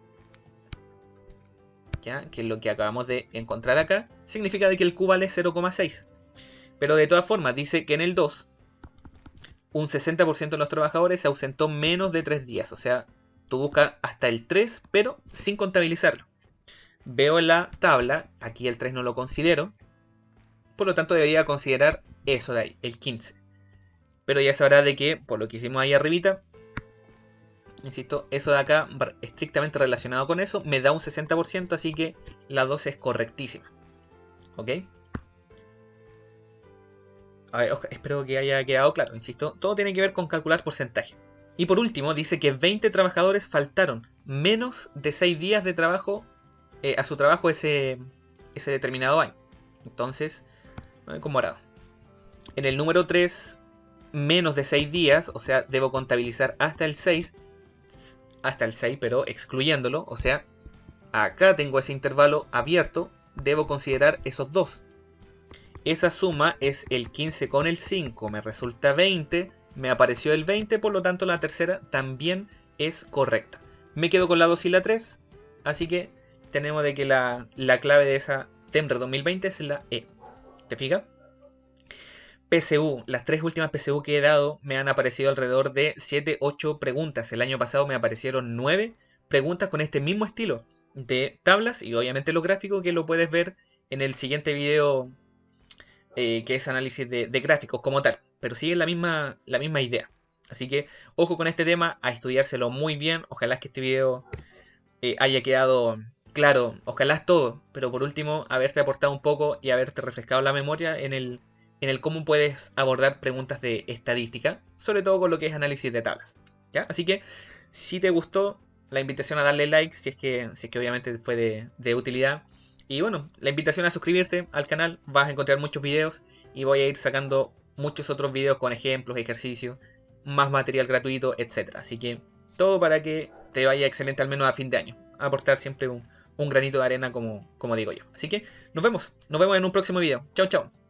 ¿ya? Que es lo que acabamos de encontrar acá, significa de que el Q vale 0,6. Pero de todas formas dice que en el 2, un 60% de los trabajadores se ausentó menos de 3 días. O sea, tú buscas hasta el 3, pero sin contabilizarlo. Veo en la tabla, aquí el 3 no lo considero, por lo tanto debería considerar eso de ahí, el 15. Pero ya sabrá de que, por lo que hicimos ahí arribita, insisto, eso de acá, estrictamente relacionado con eso, me da un 60%, así que la 2 es correctísima. ¿Ok? A ver, espero que haya quedado claro, insisto, todo tiene que ver con calcular porcentaje. Y por último, dice que 20 trabajadores faltaron menos de 6 días de trabajo a su trabajo ese determinado año. Entonces, con morado. En el número 3, menos de 6 días, o sea, debo contabilizar hasta el 6, pero excluyéndolo, o sea, acá tengo ese intervalo abierto, debo considerar esos dos. Esa suma es el 15 con el 5, me resulta 20, me apareció el 20, por lo tanto la tercera también es correcta. Me quedo con la 2 y la 3. Así que tenemos de que la clave de esa Temre 2020 es la E. ¿Te fijas? PSU, las 3 últimas PSU que he dado me han aparecido alrededor de 7-8 preguntas. El año pasado me aparecieron 9 preguntas con este mismo estilo de tablas y obviamente lo gráfico, que lo puedes ver en el siguiente video, que es análisis de gráficos como tal. Pero sigue la misma idea. Así que ojo con este tema, a estudiárselo muy bien. Ojalá que este video haya quedado claro, ojalá es todo, pero por último haberte aportado un poco y haberte refrescado la memoria en el cómo puedes abordar preguntas de estadística, sobre todo con lo que es análisis de tablas. ¿Ya? Así que si te gustó, la invitación a darle like, si es que obviamente fue de utilidad. Y bueno, la invitación a suscribirte al canal, vas a encontrar muchos videos y voy a ir sacando muchos otros videos con ejemplos, ejercicios, más material gratuito, etc. Así que todo para que te vaya excelente al menos a fin de año. Aportar siempre un granito de arena como digo yo. Así que nos vemos en un próximo video. Chao, chao.